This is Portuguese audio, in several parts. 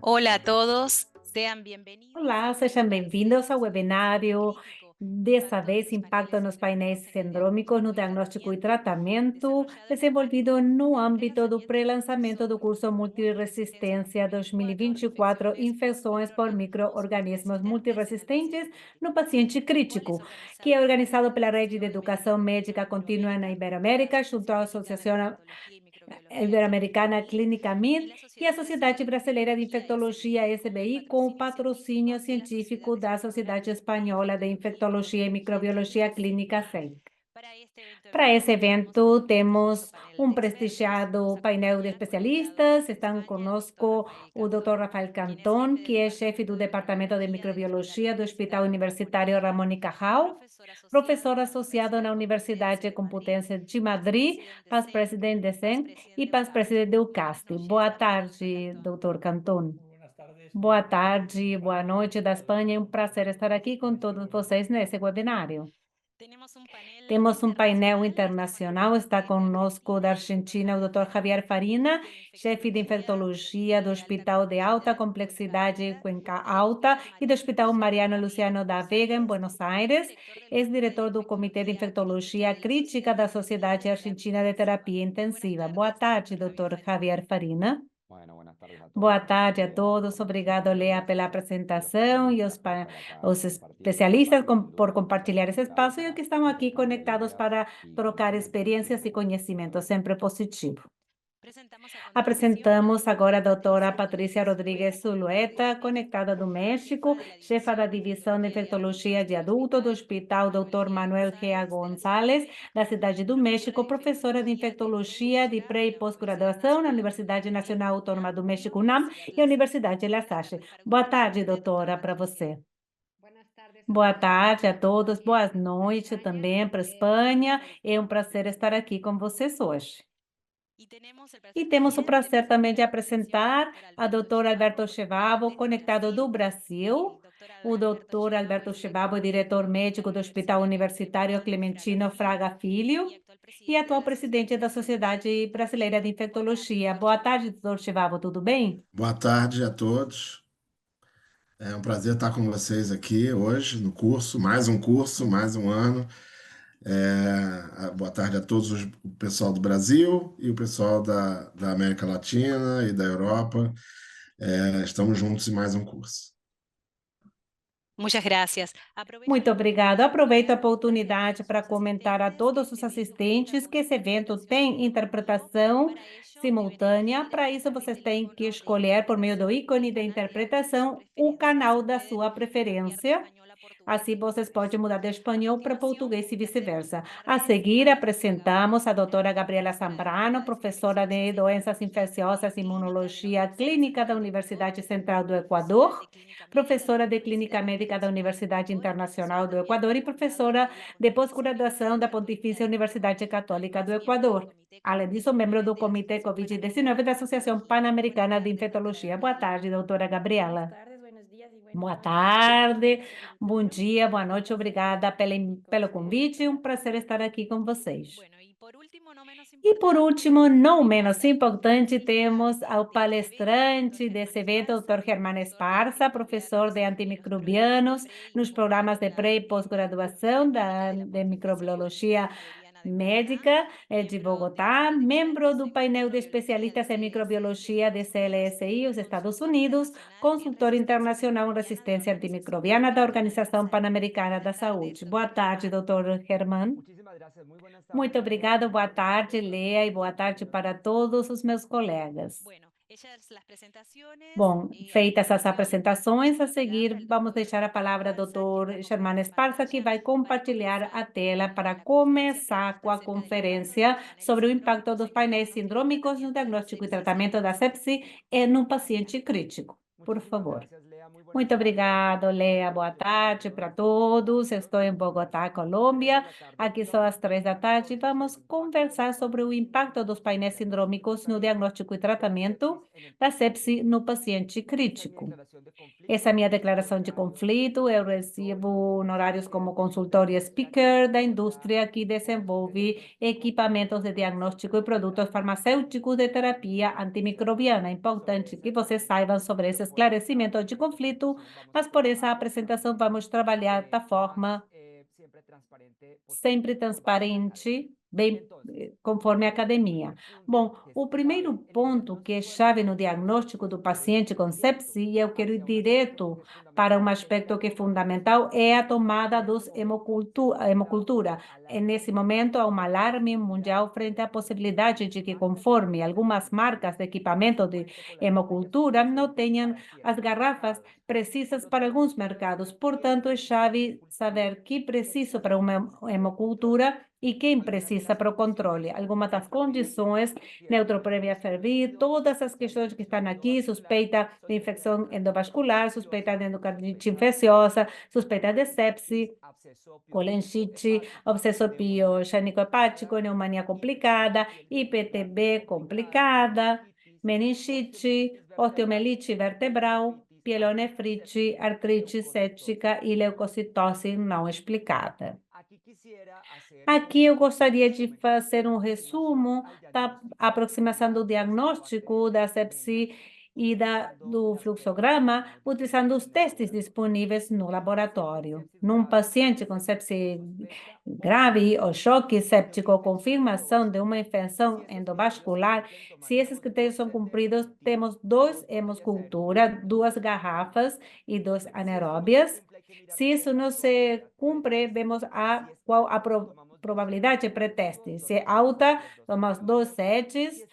Hola a todos, sean bienvenidos Olá, a sejam este bem-vindos ao tercer webinário webinário. clínico, Dessa impacto de vez, los impacto paneles nos painéis sindrómicos en el sindrômicos no diagnóstico y diagnóstico e tratamiento, tratamento, desarrollado en el desenvolvido marco no del âmbito do prelanzamiento del pré-lançamento do curso Multiresistência 2024, Infecções por Micro-Organismos Multiresistentes no Paciente Crítico, que é organizado pela Rede de Educação Médica Contínua na Iberoamérica, junto à Associação Ibero-Americana Clínica MIR e a Sociedade Brasileira de Infectologia, SBI, com o patrocínio científico da Sociedade Espanhola de Infectologia e Microbiologia Clínica, SEIC. Para esse evento, temos um prestigiado painel de especialistas. Estão conosco o Dr. Rafael Canton, que é chefe do Departamento de Microbiologia do Hospital Universitário Ramón y Cajal, professor associado na Universidade Complutense de Madrid, past-presidente do SEM e past-presidente do CAST. Boa tarde, Dr. Canton. Muy buenas tardes. Boa tarde, boa noite da Espanha. É um prazer estar aqui com todos vocês nesse webinário. Temos um painel internacional, está conosco da Argentina o Dr. Javier Farina, chefe de infectologia do Hospital de Alta Complexidade Cuenca Alta e do Hospital Mariano Luciano da Vega, em Buenos Aires. Ex-diretor do Comitê de Infectologia Crítica da Sociedade Argentina de Terapia Intensiva. Boa tarde, Dr. Javier Farina. Buenas tardes a todos. Boa tarde a todos. Obrigado, Lea, pela apresentação e os especialistas por compartilhar esse espaço e que estão aqui conectados para trocar experiências e conhecimento, sempre positivo. Apresentamos agora a doutora Patrícia Rodrigues Zulueta, conectada do México, chefa da Divisão de Infectologia de Adulto do Hospital Dr. Manuel G.A. González, da Cidade do México, professora de Infectologia de pré- e pós-graduação na Universidade Nacional Autônoma do México, UNAM, e a Universidade de La Salle. Boa tarde, doutora, para você. Boa tarde a todos, boa noite também para a Espanha. É um prazer estar aqui com vocês hoje. E temos o prazer também de apresentar a doutora Alberto Chevabo, conectado do Brasil. O doutor Alberto Chevabo é diretor médico do Hospital Universitário Clementino Fraga Filho e atual presidente da Sociedade Brasileira de Infectologia. Boa tarde, doutor Chevabo, tudo bem? Boa tarde a todos. É um prazer estar com vocês aqui hoje no curso, mais um ano. Boa tarde a todos o pessoal do Brasil e o pessoal da América Latina e da Europa. Estamos juntos em mais um curso. Muchas gracias. Muito obrigado. Aproveito a oportunidade para comentar a todos os assistentes que esse evento tem interpretação simultânea. Para isso, vocês têm que escolher, por meio do ícone de interpretação, o canal da sua preferência. Assim, vocês podem mudar de espanhol para português e vice-versa. A seguir, apresentamos a doutora Gabriela Zambrano, professora de Doenças Infecciosas e Imunologia Clínica da Universidade Central do Equador, professora de Clínica Médica da Universidade Internacional do Equador e professora de pós-graduação da Pontifícia Universidade Católica do Equador. Além disso, membro do Comitê Covid-19 da Associação Pan-Americana de Infectologia. Boa tarde, doutora Gabriela. Boa tarde, bom dia, boa noite, obrigada pelo convite, um prazer estar aqui com vocês. E por último, não menos importante, temos ao palestrante desse evento, Dr. Germán Esparza, professor de antimicrobianos nos programas de pré- e pós-graduação de microbiologia médica de Bogotá, membro do painel de especialistas em microbiologia de CLSI, os Estados Unidos, consultor internacional em resistência antimicrobiana da Organização Pan-Americana da Saúde. Boa tarde, doutor Germán. Muito obrigado, boa tarde, Lea, e boa tarde para todos os meus colegas. Bom, feitas as apresentações, a seguir vamos deixar a palavra ao Dr. Germán Esparza, que vai compartilhar a tela para começar com a conferência sobre o impacto dos painéis sindrômicos no diagnóstico e tratamento da sepse no paciente crítico. Por favor. Muito obrigado, Lea. Boa tarde para todos. Eu estou em Bogotá, Colômbia. Aqui são as 3 da tarde e vamos conversar sobre o impacto dos painéis sindrômicos no diagnóstico e tratamento da sepse no paciente crítico. Essa é a minha declaração de conflito. Eu recebo honorários como consultor e speaker da indústria que desenvolve equipamentos de diagnóstico e produtos farmacêuticos de terapia antimicrobiana. É importante que vocês saibam sobre esse esclarecimento de conflito, mas por essa apresentação vamos trabalhar da forma sempre transparente, bem conforme a academia. Bom, o primeiro ponto que é chave no diagnóstico do paciente com sepse, e eu quero ir direto para um aspecto que é fundamental, é a tomada dos hemocultura. Nesse momento, há um alarme mundial frente à possibilidade de que, conforme algumas marcas de equipamento de hemocultura, não tenham as garrafas precisas para alguns mercados. Portanto, é chave saber que preciso para uma hemocultura e quem precisa para o controle. Algumas das condições, neutropenia febril, todas as questões que estão aqui, suspeita de infecção endovascular, suspeita de endocardite infecciosa, suspeita de sepse, colenchite, abscesso piogênico hepático, pneumonia complicada, IPTB complicada, meningite, osteomielite vertebral, pielonefrite, artrite séptica e leucocitose não explicada. Aqui eu gostaria de fazer um resumo da aproximação do diagnóstico da sepse e do fluxograma, utilizando os testes disponíveis no laboratório. Num paciente com sepse grave ou choque séptico ou confirmação de uma infecção endovascular, se esses critérios são cumpridos, temos 2 hemocultura, 2 garrafas e 2 anaeróbias. Se isso não se cumpre, vemos qual a probabilidade pré-teste. Se é alta, tomamos 2 sets.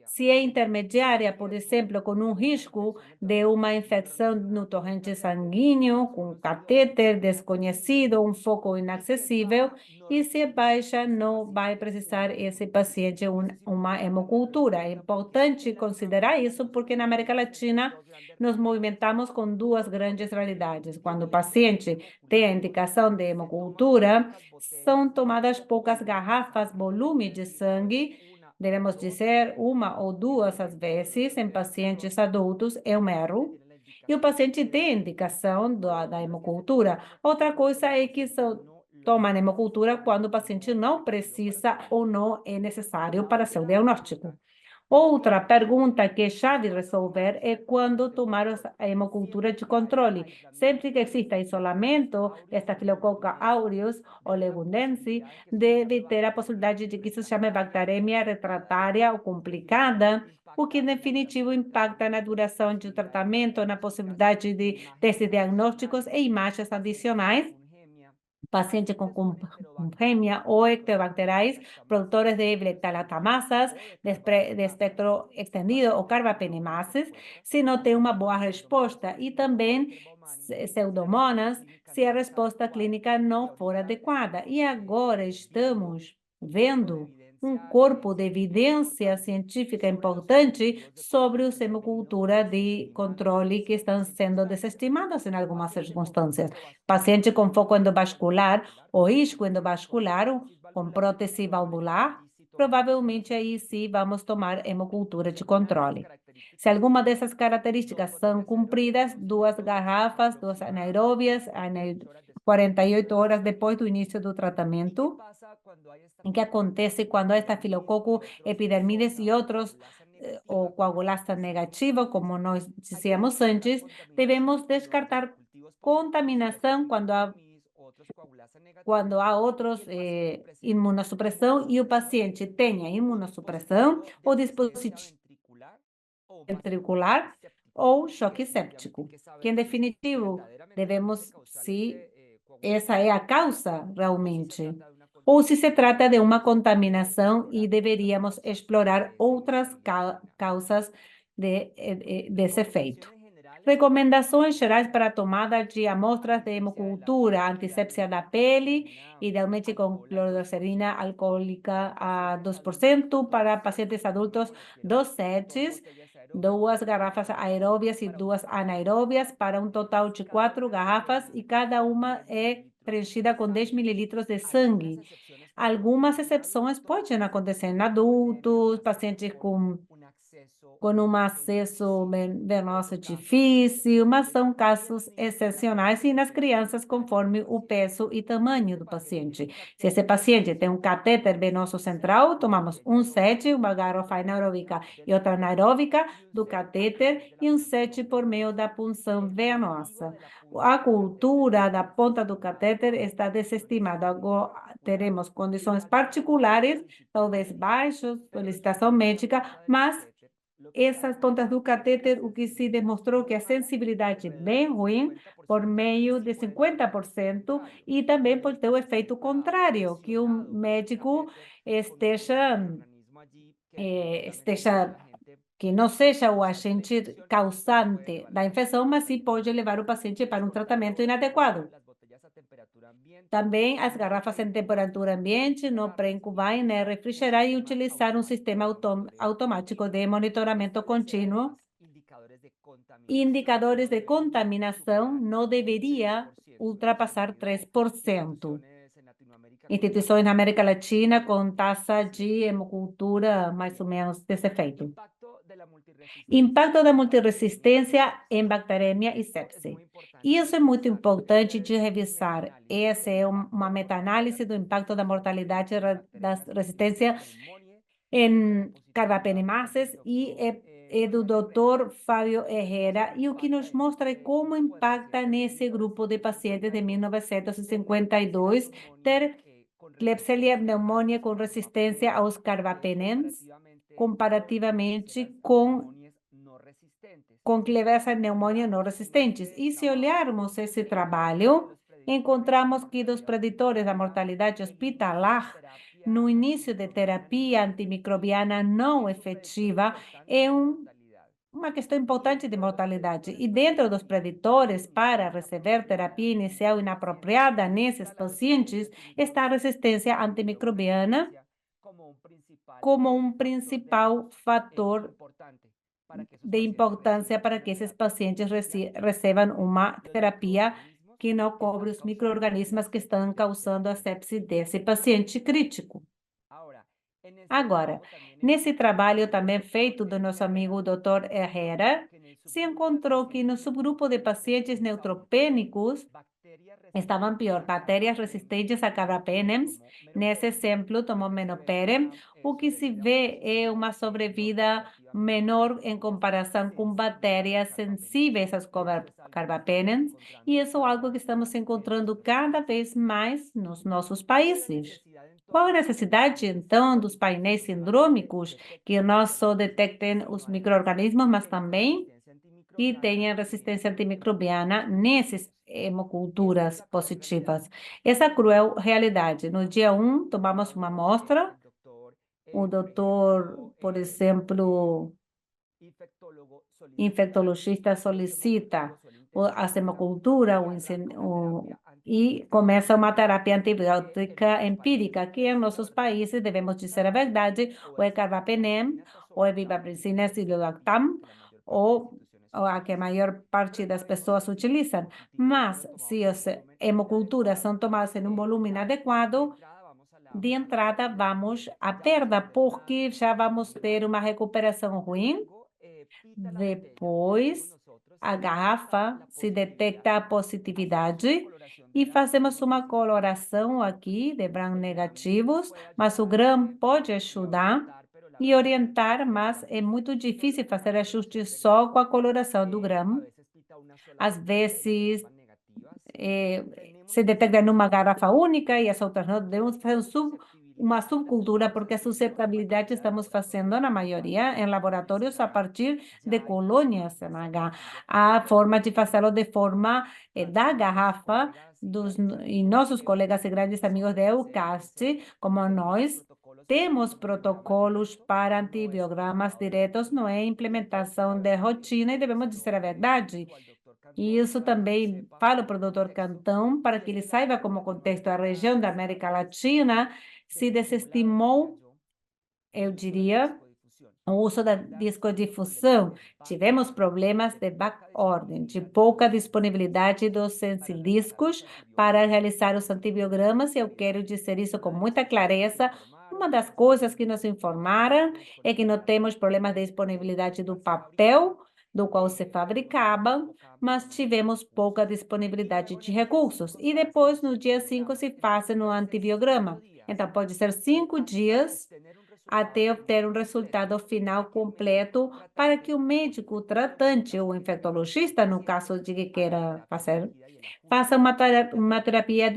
Se é intermediária, por exemplo, com um risco de uma infecção no torrente sanguíneo, com catéter desconhecido, um foco inacessível, e se é baixa, não vai precisar esse paciente uma hemocultura. É importante considerar isso, porque na América Latina nos movimentamos com 2 grandes realidades. Quando o paciente tem a indicação de hemocultura, são tomadas poucas garrafas, volume de sangue, devemos dizer 1 ou 2 às vezes, em pacientes adultos, é um erro. E o paciente tem indicação da hemocultura. Outra coisa é que só toma hemocultura quando o paciente não precisa ou não é necessário para seu diagnóstico. Outra pergunta que é chave resolver é quando tomar a hemocultura de controle. Sempre que exista isolamento de Staphylococcus aureus ou leguminosa, deve ter a possibilidade de que isso se chame bacteremia refratária ou complicada, o que, em definitivo, impacta na duração do tratamento, na possibilidade de testes diagnósticos e imagens adicionais. Paciente com fêmea ou ectobacteriais, produtores de beta-lactamases de espectro extendido ou carbapenimases, se não tem uma boa resposta, e também pseudomonas, se a resposta clínica não for adequada. E agora estamos vendo um corpo de evidência científica importante sobre a hemocultura de controle que estão sendo desestimadas em algumas circunstâncias. Paciente com foco endovascular ou isco endovascular com prótese valvular, provavelmente aí sim vamos tomar hemocultura de controle. Se alguma dessas características são cumpridas, 2 garrafas, 2 anaeróbias, 48 horas depois do início do tratamento. O que acontece quando há estafilococo epidermidis e outros, ou coagulasa negativo, como nós dizíamos antes, devemos descartar contaminação quando há outros imunossupressão e o paciente tenha imunossupressão ou dispositivo ventricular ou choque séptico, que em definitivo devemos, se essa é a causa realmente, ou se se trata de uma contaminação e deveríamos explorar outras causas desse efeito. Recomendações gerais para a tomada de amostras de hemocultura, antisepsia da pele, idealmente com clorocerina alcoólica a 2%, para pacientes adultos, 2 sets, 2 garrafas aeróbias e 2 anaeróbias, para um total de 4 garrafas, e cada uma é preenchida com 10 mililitros de sangue. Algumas exceções podem acontecer em adultos, pacientes com um acesso venoso difícil, mas são casos excepcionais, e nas crianças, conforme o peso e tamanho do paciente. Se esse paciente tem um catéter venoso central, tomamos um set, uma garrafa anaeróbica e outra anaeróbica do catéter, e um set por meio da punção venosa. A cultura da ponta do catéter está desestimada. Agora teremos condições particulares, talvez baixas, solicitação médica, mas essas pontas do catéter, o que se demonstrou que a sensibilidade é bem ruim, por meio de 50%, e também pode ter o efeito contrário, que o médico que não seja o agente causante da infecção, mas sim pode levar o paciente para um tratamento inadequado. Também as garrafas em temperatura ambiente, no pré-incubar, né, refrigerar e utilizar um sistema automático de monitoramento contínuo. Indicadores de contaminação não deveria ultrapassar 3%. Instituições na América Latina com taxa de hemocultura mais ou menos desse efeito. Impacto da multiresistência em bacteremia e sepse. Isso é muito importante de revisar. Essa é uma meta-análise do impacto da mortalidade da resistência em carbapenemases, e é do Dr. Fábio Herrera, e o que nos mostra é como impacta nesse grupo de pacientes de 1952 ter Klebsiella pneumoniae com resistência aos carbapenems, comparativamente com Klebsiella pneumoniae não resistentes. E se olharmos esse trabalho, encontramos que dos preditores da mortalidade hospitalar, no início de terapia antimicrobiana não efetiva, é uma questão importante de mortalidade. E dentro dos preditores para receber terapia inicial inapropriada nesses pacientes, está a resistência antimicrobiana como um principal fator de importância para que esses pacientes recebam uma terapia que não cobre os micro-organismos que estão causando a sepse desse paciente crítico. Agora, nesse trabalho também feito do nosso amigo Dr. Herrera, se encontrou que no subgrupo de pacientes neutropênicos estavam pior, bactérias resistentes a carbapenems. Nesse exemplo, tomou menoperem. O que se vê é uma sobrevida menor em comparação com bactérias sensíveis aos carbapenems, e isso é algo que estamos encontrando cada vez mais nos nossos países. Qual a necessidade, então, dos painéis sindrômicos, que não só detectem os micro-organismos, mas também que tenham resistência antimicrobiana nessas hemoculturas positivas? Essa cruel realidade. No dia 1, tomamos uma amostra. O doutor, por exemplo, infectologista solicita a hemocultura e começa uma terapia antibiótica empírica, que em nossos países, devemos dizer a verdade, ou é carbapenem, ou é vivabricina, silolactam, ou a que a maior parte das pessoas utilizam. Mas, se as hemoculturas são tomadas em um volume inadequado, de entrada vamos à perda, porque já vamos ter uma recuperação ruim. Depois, a garrafa se detecta a positividade e fazemos uma coloração aqui de branco negativos, mas o gram pode ajudar e orientar, mas é muito difícil fazer ajuste só com a coloração do gram. Às vezes, se detecta numa garrafa única e as outras não. Devemos fazer uma subcultura, porque a suscetibilidade estamos fazendo, na maioria, em laboratórios a partir de colônias NH. Há forma de fazê-lo de forma da garrafa, e nossos colegas e grandes amigos da EUCAST, como nós, temos protocolos para antibiogramas diretos, não é implementação de rotina, e devemos dizer a verdade. E isso também falo para o Dr. Cantão, para que ele saiba como contexto a região da América Latina se desestimou, eu diria, o uso da discodifusão. Tivemos problemas de backordem, de pouca disponibilidade dos sensidiscos para realizar os antibiogramas, e eu quero dizer isso com muita clareza. Uma das coisas que nos informaram é que não temos problemas de disponibilidade do papel, do qual se fabricava, mas tivemos pouca disponibilidade de recursos. E depois, no dia 5, se faz no antibiograma. Então, pode ser 5 dias até obter um resultado final completo para que o médico tratante ou infectologista, no caso de que queira fazer, faça uma terapia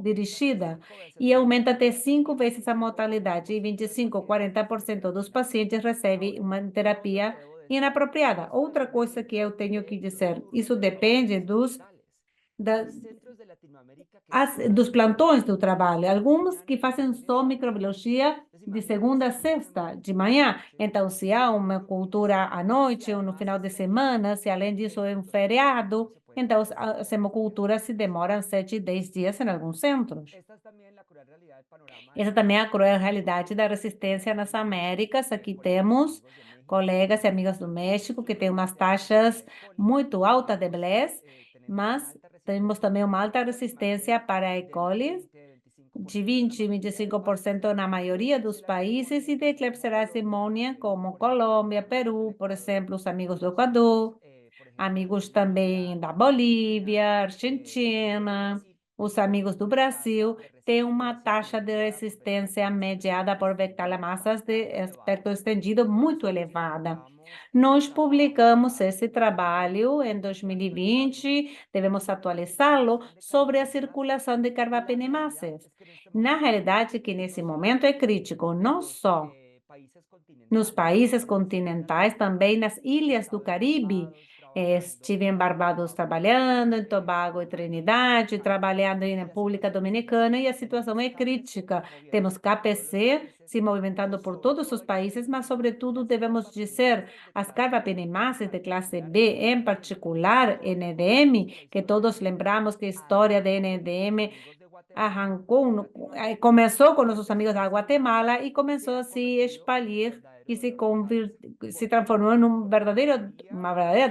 dirigida e aumenta até 5 vezes a mortalidade, e 25, 40% dos pacientes recebem uma terapia inapropriada. Outra coisa que eu tenho que dizer, isso depende dos plantões do trabalho. Alguns que fazem só microbiologia de segunda a sexta, de manhã. Então, se há uma cultura à noite ou no final de semana, se além disso é um feriado, então as hemoculturas se demoram 7, 10 dias em alguns centros. Essa também é a cruel realidade da resistência nas Américas. Aqui temos colegas e amigos do México que têm umas taxas muito altas de BLES, mas temos também uma alta resistência para E. coli, de 20 a 25% na maioria dos países, e de Klebsiella pneumoniae, como Colômbia, Peru, por exemplo, os amigos do Equador, amigos também da Bolívia, Argentina, os amigos do Brasil, têm uma taxa de resistência mediada por bacteriamasas de espectro estendido muito elevada. Nós publicamos esse trabalho em 2020, devemos atualizá-lo, sobre a circulação de carbapenemases. Na realidade, que nesse momento é crítico, não só nos países continentais, também nas ilhas do Caribe. Estive em Barbados trabalhando, em Tobago e Trinidade, trabalhando em República Dominicana, e a situação é crítica. Temos KPC se movimentando por todos os países, mas, sobretudo, devemos dizer, as carbapenemases de classe B, em particular NDM, que todos lembramos que a história de NDM começou com nossos amigos da Guatemala e começou a se espalhar e se transformou uma verdadeira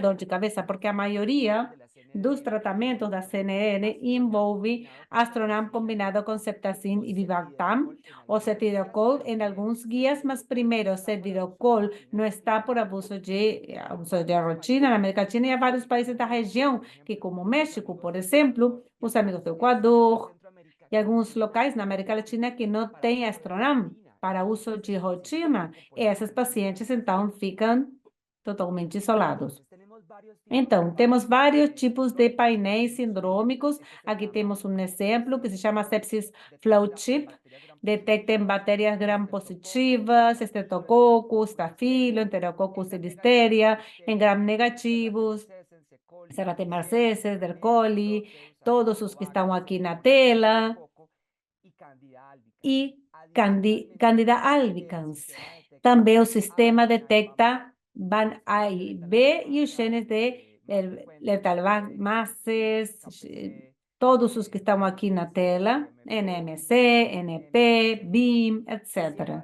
dor de cabeça, porque a maioria dos tratamentos da CNN envolve Astronam combinado com Septacin e Vivactam, ou Cetirizine em alguns guias, mas primeiro, Cetirizine não está por abuso de rotina na América Latina, e há vários países da região que, como México, por exemplo, os amigos do Equador, e alguns locais na América Latina que não têm Astronam para uso de rotina, e esses pacientes, então, ficam totalmente isolados. Então, temos vários tipos de painéis sindrômicos. Aqui temos um exemplo que se chama Sepsis Flow Chip. Detectem bactérias gram-positivas, Streptococcus, Staphylo, Enterococcus e Listeria, em gram-negativos, Serratia-marcescens, E. coli, todos os que estão aqui na tela, e Candida albicans. Também o sistema detecta BAN A e B e os genes de Leptalmases, todos os que estão aqui na tela, NMC, NP, BIM, etc.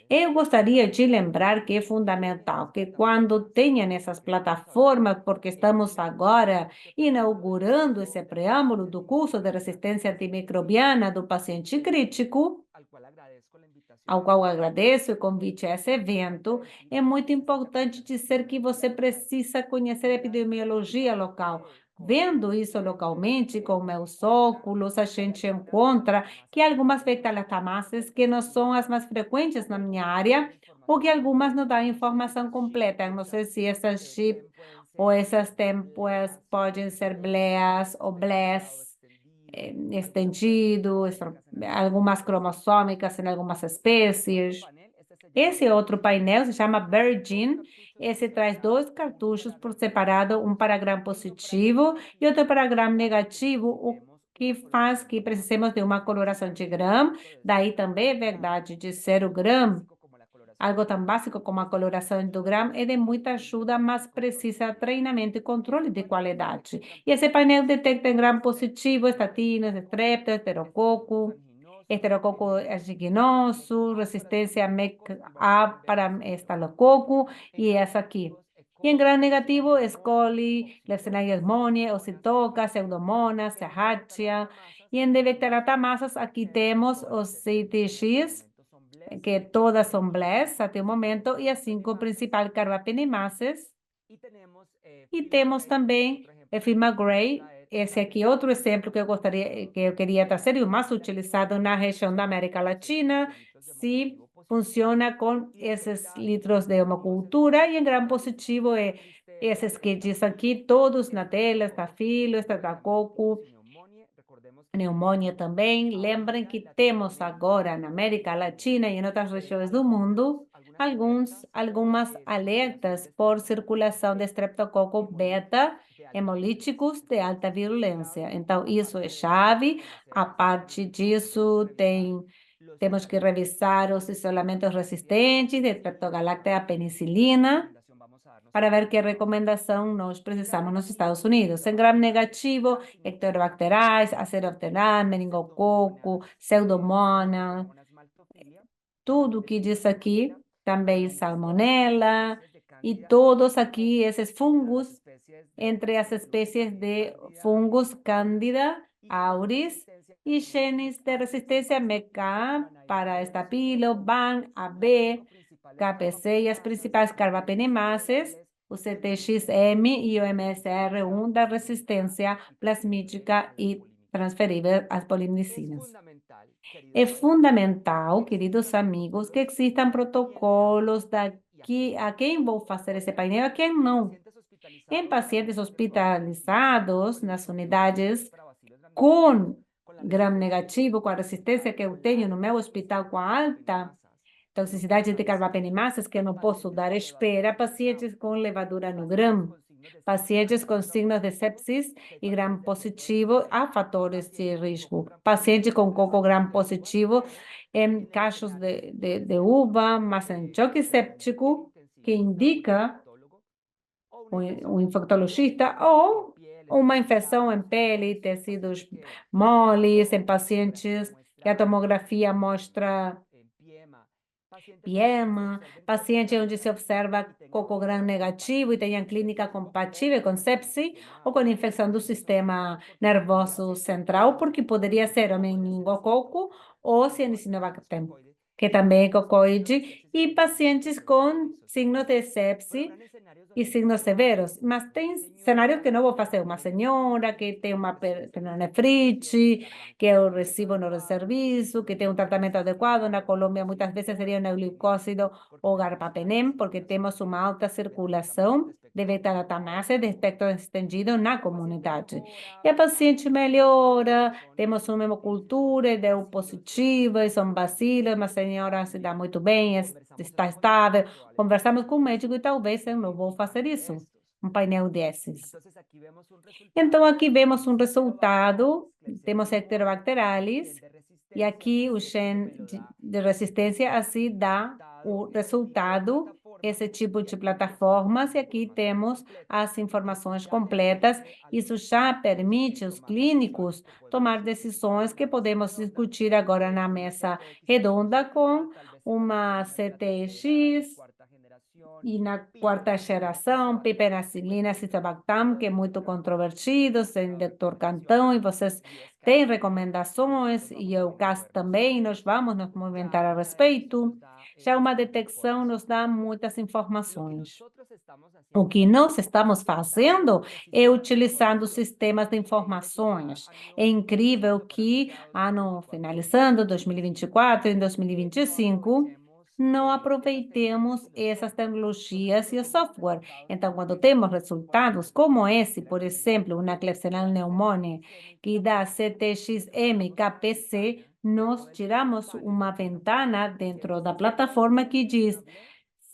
Eu gostaria de lembrar que é fundamental que, quando tenham essas plataformas, porque estamos agora inaugurando esse preâmbulo do curso de resistência antimicrobiana do paciente crítico, ao qual agradeço o convite a esse evento, é muito importante dizer que você precisa conhecer a epidemiologia local. Vendo isso localmente, com meus óculos, a gente encontra que algumas bacteriotamases que não são as mais frequentes na minha área, ou que algumas não dão informação completa. Eu não sei se essas chip ou essas temporas podem ser bleas ou blés estendido, algumas cromossômicas em algumas espécies. Esse outro painel se chama Virgin. Esse traz 2 cartuchos por separado, um para gram positivo e outro para gram negativo, o que faz que precisemos de uma coloração de Gram. Daí também é verdade de ser o Gram, algo tão básico como a coloração do Gram, é de muita ajuda, mas precisa treinamento e controle de qualidade. E esse painel detecta Gram positivo, estatinas, estrepto, esterococo aeruginoso, resistência MEC-A para estalococo e essa aqui. E em Gram negativo, E. coli, Klebsiella pneumoniae, Oxytoca, Pseudomonas, Serratia. E em Debacterioptamassas, aqui temos os CTX, que todas são BLES até o momento, e as 5 principais carbapenimases. E temos também Ephema Gray, esse aqui é outro exemplo que eu queria trazer, e o mais utilizado na região da América Latina, se funciona com esses litros de hemocultura, e em Gram positivo é esses que diz aqui, todos na tela, estafilo, estafilococo, pneumonia também. Lembrem que temos agora na América Latina e em outras regiões do mundo algumas alertas por circulação de estreptococo beta hemolíticos de alta virulência. Então, isso é chave. A parte disso, temos que revisar os isolamentos resistentes de Streptogalactea penicilina, para ver que recomendação nós precisamos nos Estados Unidos. Em Gram negativo, Ectobacterais, Acerobacter, meningococo, Pseudomonas, tudo que diz aqui, também Salmonella, e todos aqui esses fungos, entre as espécies de fungos Candida auris e genes de resistência MEK para estapilo, BAN, AB, KPC e as principais carbapenimases, o CTXM e o MSR1 da resistência plasmídica e transferível às polimicinas. É fundamental, queridos amigos, que existam protocolos a quem vou fazer esse painel, a quem não. Em pacientes hospitalizados nas unidades com Gram negativo, com a resistência que eu tenho no meu hospital com alta toxicidade de carbapenimases, que eu não posso dar espera, pacientes com levadura no Gram, pacientes com signos de sepsis e Gram positivo, há fatores de risco. Paciente com coco Gram positivo, em casos de uva, mas em choque séptico, que indica um infectologista, ou uma infecção em pele, tecidos moles, em pacientes que a tomografia mostra PIEMA, paciente onde se observa cocogram negativo e tenha clínica compatível com sepsi ou com infecção do sistema nervoso central, porque poderia ser o meningococo ou Cianicobacter, que também é cocoide, e pacientes com signos de sepsi e signos severos. Mas tem cenários que não vou fazer. Uma senhora que tem uma pernefrite, que eu recebo no serviço, que tem um tratamento adequado. Na Colômbia, muitas vezes seria o neoglicósido ou garbapenem, porque temos uma alta circulação de beta-lactamase de espectro estendido na comunidade. E a paciente melhora, temos uma hemocultura, deu positiva, são bacilos, mas a senhora se dá muito bem, está estável. Conversamos com o médico e talvez eu não vou fazer isso, um painel desses. Então, aqui vemos um resultado, temos Heterobacterialis, e aqui o gene de resistência, assim dá o resultado, esse tipo de plataformas, e aqui temos as informações completas. Isso já permite aos clínicos tomar decisões que podemos discutir agora na mesa redonda com uma CTX, e na quarta geração, piperacilina, citabactam, que é muito controvertido, sem Dr. Cantão, e vocês têm recomendações, e o CAS também, nós vamos nos movimentar a respeito. Já uma detecção nos dá muitas informações. O que nós estamos fazendo é utilizando sistemas de informações. É incrível que, finalizando 2024 e 2025, não aproveitemos essas tecnologias e o software. Então, quando temos resultados como esse, por exemplo, uma Klebsiella pneumoniae que dá CTXM-KPC, nós tiramos uma ventana dentro da plataforma que diz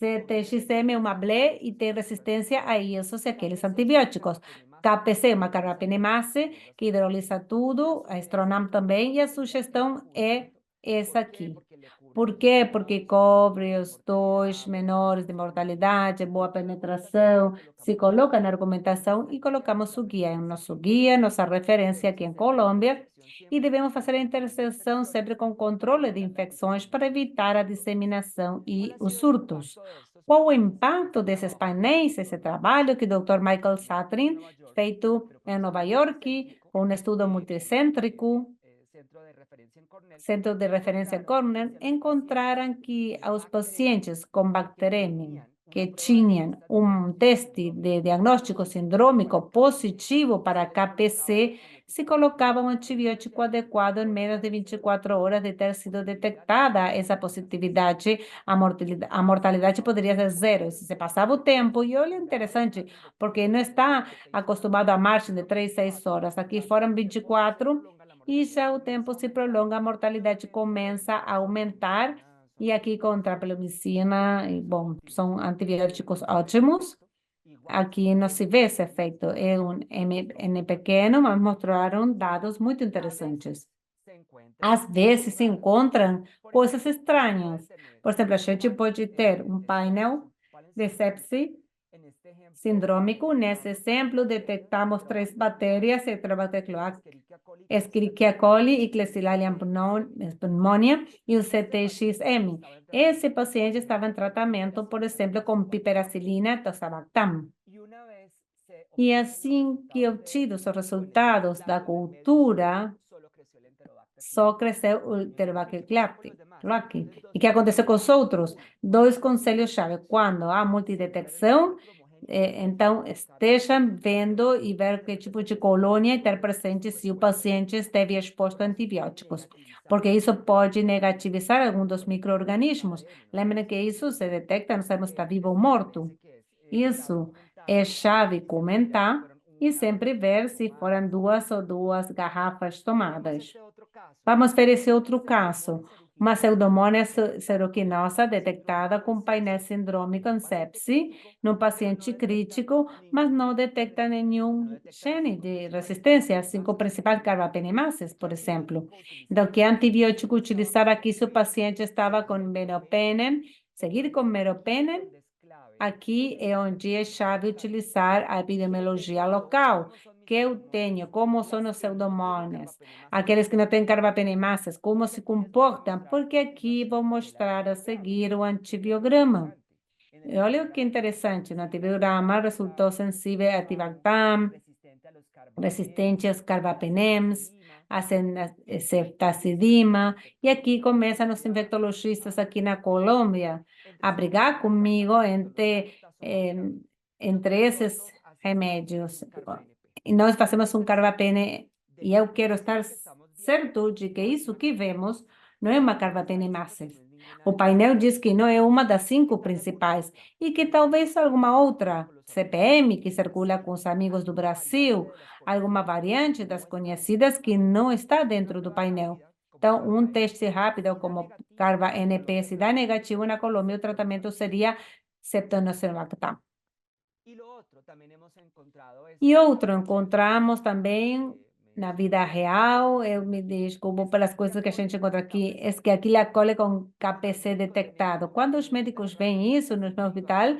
CTXM é uma BLE e tem resistência a isso e aqueles antibióticos. KPC, uma carbapenemase, que hidrolisa tudo, a Stronam também, e a sugestão é essa aqui. Por quê? Porque cobre os dois menores de mortalidade, boa penetração, se coloca na argumentação e colocamos o guia, nosso guia, nossa referência aqui em Colômbia, e devemos fazer a interseção sempre com controle de infecções para evitar a disseminação e os surtos. Qual o impacto desses painéis, esse trabalho que o Dr. Michael Satrin, feito em Nova York, com um estudo multicêntrico, Centro de Referência Cornell, encontraram que aos pacientes com bacteremia que tinham um teste de diagnóstico sindrômico positivo para KPC, se colocava um antibiótico adequado em menos de 24 horas de ter sido detectada essa positividade, a mortalidade poderia ser zero. Se passava o tempo, e olha, interessante, porque não está acostumado a margem de 3, 6 horas, aqui foram 24, e já o tempo se prolonga, a mortalidade começa a aumentar, e aqui contra a penicilina, bom, são antibióticos ótimos. Aqui não se vê esse efeito, é um N pequeno, mas mostraram dados muito interessantes. Às vezes se encontram coisas estranhas. Por exemplo, a gente pode ter um painel de sepse sindrômico. Nesse exemplo, detectamos 3 bactérias, Heterobacter Escherichia coli e Klebsiella pneumonia e o CTXM. Esse paciente estava em tratamento, por exemplo, com piperacilina, tazobactam. E assim que obtidos os resultados da cultura, só cresceu o Enterobacter cloacae. E o que aconteceu com os outros? 2 conselhos-chave. Quando há multidetecção, então estejam vendo e ver que tipo de colônia e ter presente se o paciente esteve exposto a antibióticos, porque isso pode negativizar alguns dos micro-organismos. Lembrem que isso se detecta, não sabemos se está vivo ou morto. Isso é chave comentar e sempre ver se foram 2 garrafas tomadas. Vamos ver esse outro caso. Uma pseudomonas seroquinosa detectada com painel sindrômico em sepse, num paciente crítico, mas não detecta nenhum gene de resistência, 5 principais carbapenimases, por exemplo. Então, que antibiótico utilizar aqui se o paciente estava com meropenem? Seguir com meropenem? Aqui é onde é chave utilizar a epidemiologia local, que eu tenho, como são os pseudomonas, aqueles que não têm carbapenimases, como se comportam, porque aqui vou mostrar a seguir o antibiograma. E olha o que interessante, no antibiograma resultou sensível a tibactam, resistente aos carbapenems, a ceftazidima, e aqui começam os infectologistas aqui na Colômbia a brigar comigo entre esses remédios. E nós fazemos um carbapene, e eu quero estar certo de que isso que vemos não é uma carbapenemase. O painel diz que não é uma das 5 principais e que talvez alguma outra CPM que circula com os amigos do Brasil, alguma variante das conhecidas que não está dentro do painel. Então, um teste rápido como Carba-NP, se dá negativo na Colômbia, o tratamento seria ceftonoserlactam. E outro, encontramos também na vida real, eu me desculpo pelas coisas que a gente encontra aqui, é que aqui a cole com KPC detectado. Quando os médicos veem isso no hospital,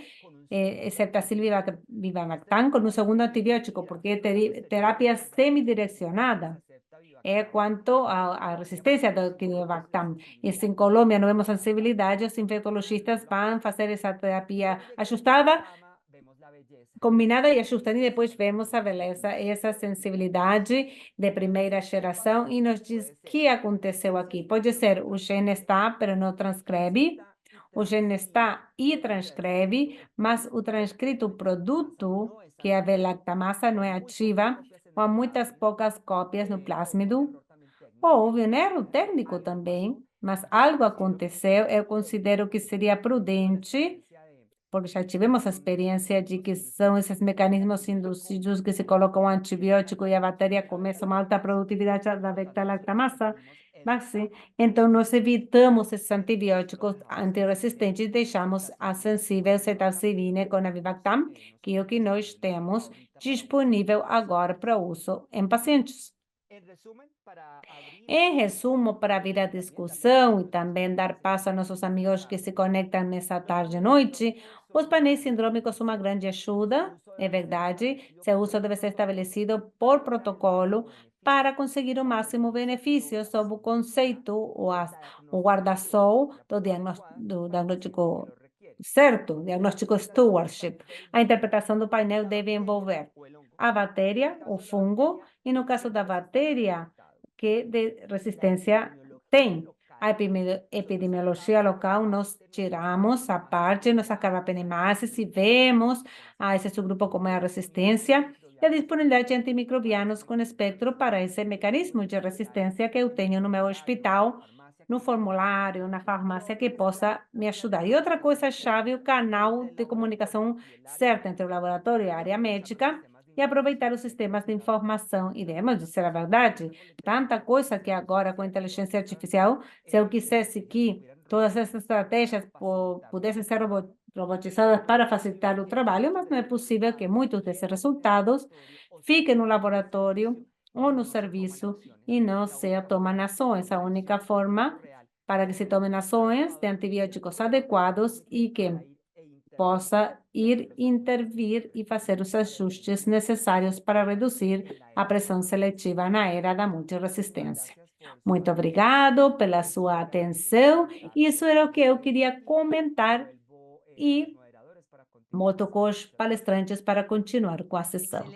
ceftaxil-bivactam com um segundo antibiótico, porque é terapia semidirecionada. É quanto à resistência do Quidobactam. E se em Colômbia não vemos sensibilidade, os infectologistas vão fazer essa terapia ajustada, combinada e ajustada, e depois vemos a beleza, essa sensibilidade de primeira geração, e nos diz o que aconteceu aqui. Pode ser o gene está, mas não transcreve. O gene está e transcreve, mas o transcrito produto, que é a velactamasa, não é ativa, ou há muitas poucas cópias no plásmido. Houve um erro técnico também, mas algo aconteceu. Eu considero que seria prudente porque já tivemos a experiência de que são esses mecanismos induzidos que se colocam um antibiótico e a bactéria começa uma alta produtividade da bacta-lactamasa. Então, nós evitamos esses antibióticos antirresistentes e deixamos a sensível cetalcibina com a Vivactam, que é o que nós temos disponível agora para uso em pacientes. Em resumo, para abrir a discussão e também dar passo a nossos amigos que se conectam nessa tarde e noite, os painéis sindrômicos são uma grande ajuda, é verdade. Seu uso deve ser estabelecido por protocolo para conseguir o máximo benefício sob o conceito, o guarda-sol do diagnóstico certo, diagnóstico stewardship. A interpretação do painel deve envolver a bactéria, o fungo, e no caso da bactéria, que de resistência tem. A epidemiologia local, nós tiramos a parte, nossa carbapenemases e vemos esse subgrupo como é a resistência e a disponibilidade de antimicrobianos com espectro para esse mecanismo de resistência que eu tenho no meu hospital, no formulário, na farmácia, que possa me ajudar. E outra coisa chave, o canal de comunicação certo entre o laboratório e a área médica, e aproveitar os sistemas de informação. E devemos dizer a verdade, tanta coisa que agora com a inteligência artificial, se eu quisesse que todas essas estratégias pudessem ser robotizadas para facilitar o trabalho, mas não é possível que muitos desses resultados fiquem no laboratório ou no serviço e não se tomam ações. A única forma para que se tomem ações de antibióticos adequados e que possa intervir e fazer os ajustes necessários para reduzir a pressão seletiva na era da multiresistência. Muito obrigado pela sua atenção. Isso era o que eu queria comentar e volto com os palestrantes para continuar com a sessão.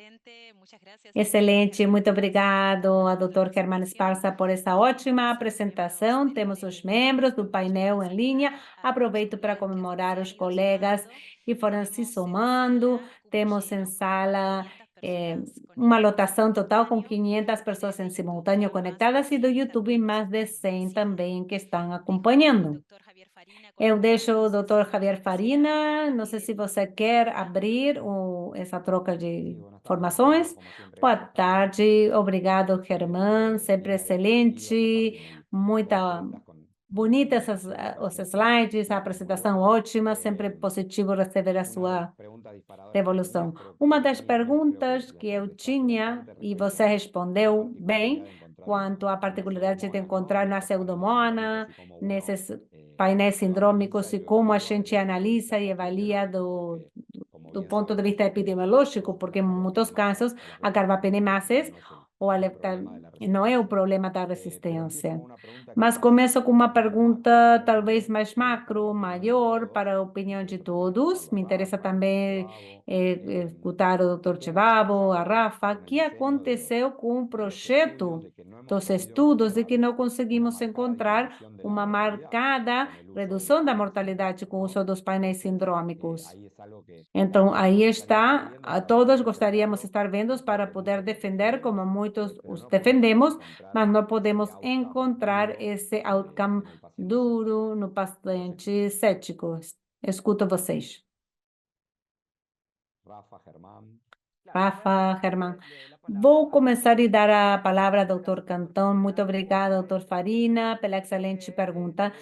Excelente, muito obrigado a Dr. Germán Esparza por essa ótima apresentação. Temos os membros do painel em linha. Aproveito para comemorar os colegas que foram se somando. Temos em sala uma lotação total com 500 pessoas em simultâneo conectadas e do YouTube mais de 100 também que estão acompanhando. Eu deixo o Dr. Javier Farina, não sei se você quer abrir essa troca de informações. Boa tarde, obrigado, Germán, sempre excelente, muita bonitas os slides, a apresentação ótima, sempre positivo receber a sua devolução. Uma das perguntas que eu tinha, e você respondeu bem, quanto à particularidade de encontrar na pseudomonas, nesses painéis sindrômicos e como a gente analisa e avalia do ponto de vista epidemiológico, porque em muitos casos a carbapenemases ou a não é o problema da resistência. Mas começo com uma pergunta talvez mais macro, maior, para a opinião de todos. Me interessa também escutar o Dr. Chevabo, a Rafa, o que aconteceu com o projeto dos estudos e que não conseguimos encontrar uma marcada redução da mortalidade com o uso dos painéis sindrômicos. Então, aí está, todos gostaríamos de estar vendo para poder defender, como muitos os defendemos, mas não podemos encontrar esse outcome duro no paciente cético. Escuto vocês. Rafa, Germán. Vou começar a dar a palavra ao Dr. Cantón. Muito obrigada, Dr. Farina, pela excelente pergunta.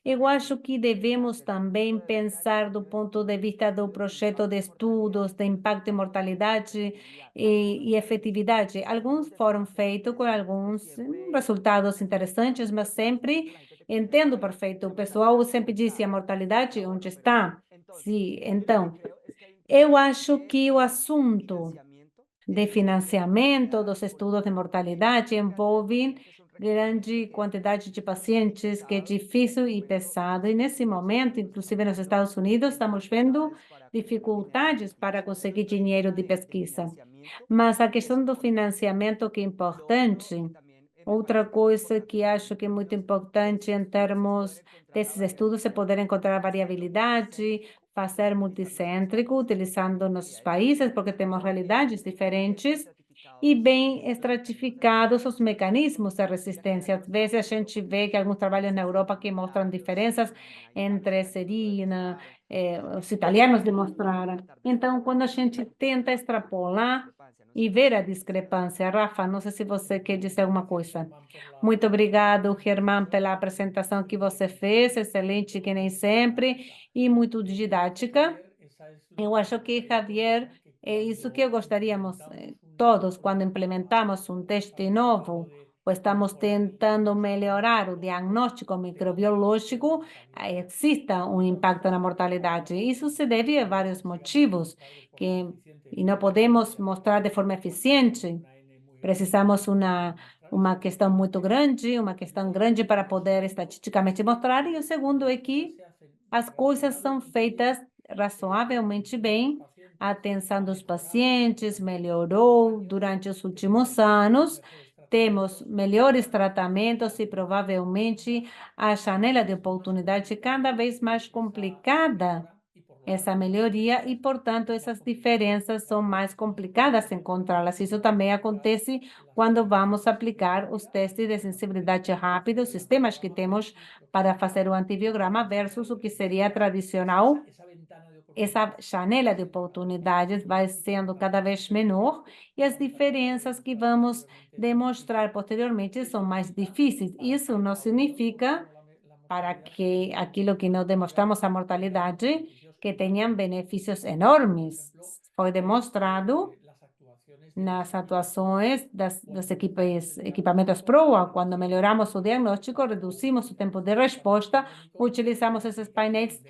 Eu acho que devemos também pensar do ponto de vista do projeto de estudos de impacto e mortalidade e efetividade. Alguns foram feitos com alguns resultados interessantes, mas sempre entendo perfeito. O pessoal sempre disse a mortalidade onde está. Sim, então, eu acho que o assunto de financiamento dos estudos de mortalidade envolve grande quantidade de pacientes que é difícil e pesado. E nesse momento, inclusive nos Estados Unidos, estamos vendo dificuldades para conseguir dinheiro de pesquisa. Mas a questão do financiamento que é importante. Outra coisa que acho que é muito importante em termos desses estudos é poder encontrar variabilidade, fazer multicêntrico, utilizando nossos países, porque temos realidades diferentes. e bem estratificados os mecanismos de resistência. Às vezes a gente vê que alguns trabalhos na Europa que mostram diferenças entre serina, os italianos demonstraram. Então, quando a gente tenta extrapolar e ver a discrepância, Rafa, não sei se você quer dizer alguma coisa. Muito obrigado, Germán, pela apresentação que você fez, excelente que nem sempre, e muito didática. Eu acho que, Javier, é isso que gostaríamos todos, quando implementamos um teste novo, ou estamos tentando melhorar o diagnóstico microbiológico, exista um impacto na mortalidade. Isso se deve a vários motivos, e não podemos mostrar de forma eficiente. Precisamos uma questão muito grande, uma questão grande para poder estatisticamente mostrar, e o segundo é que as coisas são feitas razoavelmente bem, a atenção dos pacientes melhorou durante os últimos anos, temos melhores tratamentos e provavelmente a janela de oportunidade cada vez mais complicada, essa melhoria, e, portanto, essas diferenças são mais complicadas encontrá-las. Isso também acontece quando vamos aplicar os testes de sensibilidade rápida, os sistemas que temos para fazer o antibiograma versus o que seria tradicional. Essa janela de oportunidades vai sendo cada vez menor e as diferenças que vamos demonstrar posteriormente são mais difíceis. Isso não significa para que aquilo que nós demonstramos a mortalidade, que tenham benefícios enormes. Foi demonstrado nas atuações dos equipamentos PROA, quando melhoramos o diagnóstico, reduzimos o tempo de resposta, utilizamos esses painéis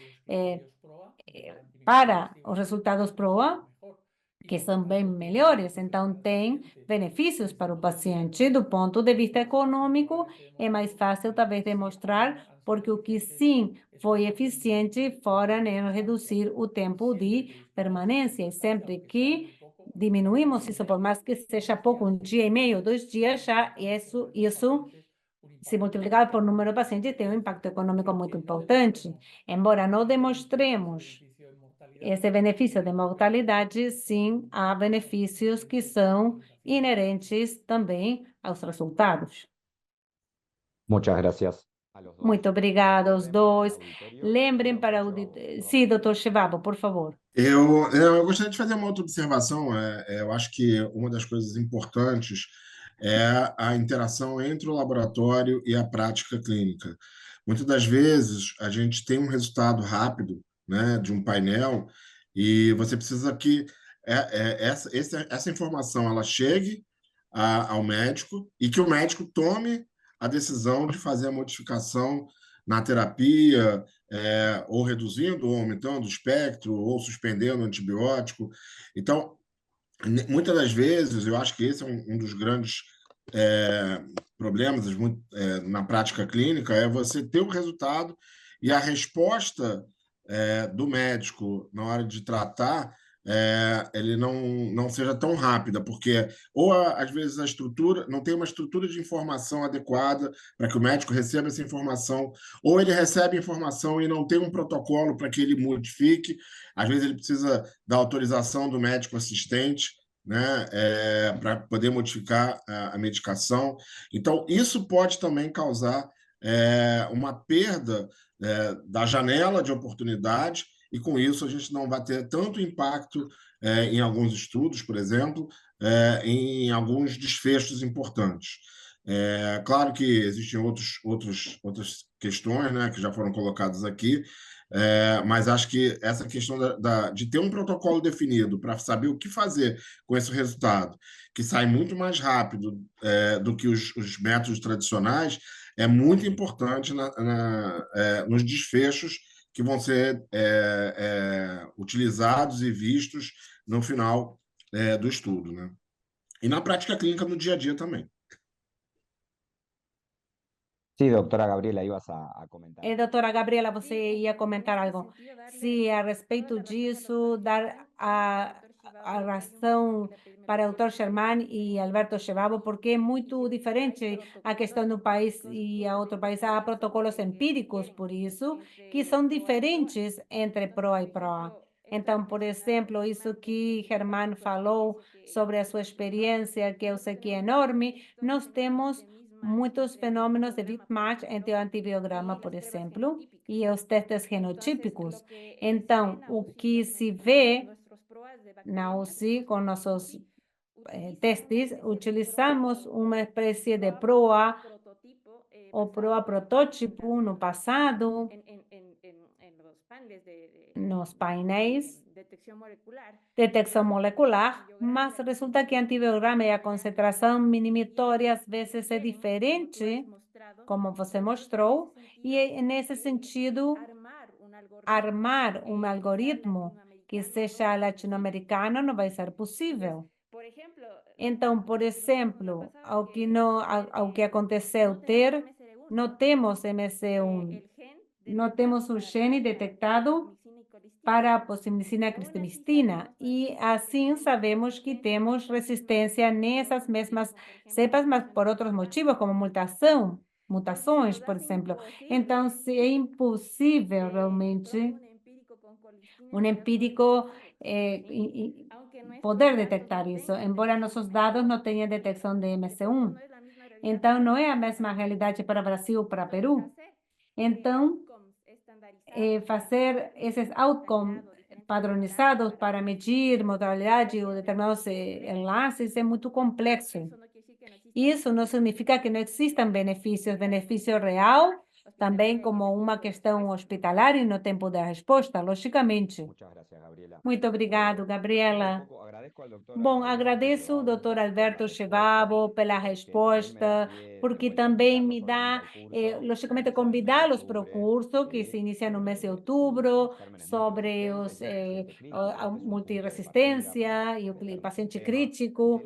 para os resultados PROA, que são bem melhores. Então, tem benefícios para o paciente. Do ponto de vista econômico, é mais fácil, talvez, demonstrar, porque o que sim foi eficiente foram em reduzir o tempo de permanência. E sempre que diminuímos isso, por mais que seja pouco, 1 dia e meio, 2 dias, já isso se multiplicar por número de pacientes, tem um impacto econômico muito importante. Embora não demonstremos esse benefício de mortalidade, sim, há benefícios que são inerentes também aos resultados. Muchas gracias a los dos. Muito obrigada aos dois. Lembrem para o... Sim, doutor Chivabo, por favor. Eu gostaria de fazer uma outra observação. Eu acho que uma das coisas importantes é a interação entre o laboratório e a prática clínica. Muitas das vezes, a gente tem um resultado rápido, né, de um painel, e você precisa que essa informação ela chegue ao médico e que o médico tome a decisão de fazer a modificação na terapia, ou reduzindo, ou aumentando o espectro, ou suspendendo o antibiótico. Então, muitas das vezes, eu acho que esse é um dos grandes problemas na prática clínica, é você ter o resultado e a resposta do médico na hora de tratar, ele não seja tão rápida, porque ou às vezes a estrutura não tem uma estrutura de informação adequada para que o médico receba essa informação, ou ele recebe informação e não tem um protocolo para que ele modifique. Às vezes ele precisa da autorização do médico assistente, né, para poder modificar a medicação. Então, isso pode também causar uma perda da janela de oportunidade, e com isso a gente não vai ter tanto impacto em alguns estudos, por exemplo, em alguns desfechos importantes. Claro que existem outras questões, né, que já foram colocadas aqui, mas acho que essa questão de ter um protocolo definido para saber o que fazer com esse resultado, que sai muito mais rápido do que os métodos tradicionais, é muito importante nos desfechos que vão ser utilizados e vistos no final do estudo, né? E na prática clínica, no dia a dia também. Sí, doctora Gabriela, ibas a comentar. Doutora Gabriela, você ia comentar algo. Se a respeito disso, dar a razão para o Dr. Germán e Alberto Chevabo, porque é muito diferente a questão do país e a outro país. Há protocolos empíricos, por isso, que são diferentes entre PROA e PROA. Então, por exemplo, isso que Germán falou sobre a sua experiência, que eu sei que é enorme, nós temos muitos fenômenos de mismatch entre o antibiograma, por exemplo, e os testes genotípicos. Então, o que se vê na UCI com nossos testes, utilizamos uma espécie de proa ou proa protótipo no passado, nos painéis, detecção molecular, mas resulta que antibiograma e a concentração minimitória às vezes é diferente, como você mostrou, e nesse sentido, armar um algoritmo que seja latino-americano não vai ser possível. Então, por exemplo, ao que aconteceu não temos MC1, não temos o gene detectado para a posimicina cristimistina, e assim sabemos que temos resistência nessas mesmas cepas, mas por outros motivos, como mutações, por exemplo. Então, se é impossível realmente um empírico poder detectar isso, embora nossos dados não tenham detecção de MC1. Então, não é a mesma realidade para Brasil ou para Peru. Então, fazer esses outcomes padronizados para medir modalidade ou determinados enlaces é muito complexo. Isso não significa que não existam benefícios, benefício real, também como uma questão hospitalar e no tempo da resposta, logicamente. Muchas gracias, Gabriela. Muito obrigado, Gabriela. Bom, agradeço ao doutor Alberto Chevabo pela resposta, porque também me dá, logicamente, convidá-los para o curso que se inicia no mês de outubro, sobre a multiresistência e o paciente crítico.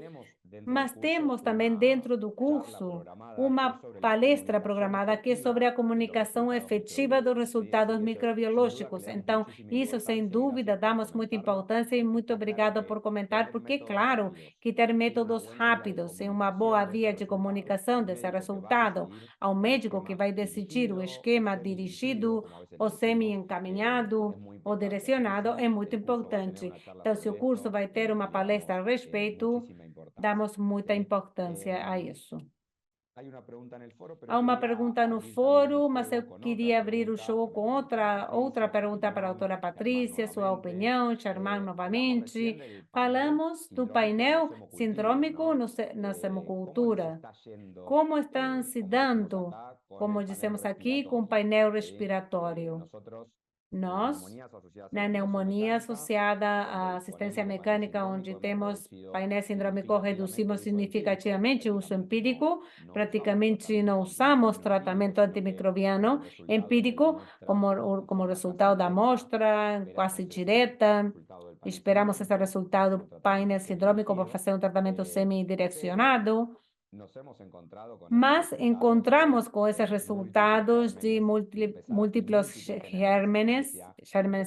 Mas temos também dentro do curso uma palestra programada que é sobre a comunicação efetiva dos resultados microbiológicos. Então, isso, sem dúvida, damos muita importância e muito obrigado por comentar, porque, claro, que ter métodos rápidos e uma boa via de comunicação desse resultado ao médico que vai decidir o esquema dirigido ou semi-encaminhado ou direcionado é muito importante. Então, se o curso vai ter uma palestra a respeito, damos muita importância a isso. Há uma pergunta no fórum, mas eu queria abrir o show com outra pergunta para a doutora Patrícia, sua opinião, Germán novamente. Falamos do painel sindrômico na semocultura. Como estão se dando, como dissemos aqui, com o painel respiratório? Nós, na pneumonia associada à assistência mecânica, onde temos painel sindrômico, reduzimos significativamente o uso empírico, praticamente não usamos tratamento antimicrobiano empírico como resultado da amostra, quase direta. Esperamos esse resultado painel sindrômico para fazer um tratamento semidirecionado. Mas encontramos com esses resultados de múltiplos germes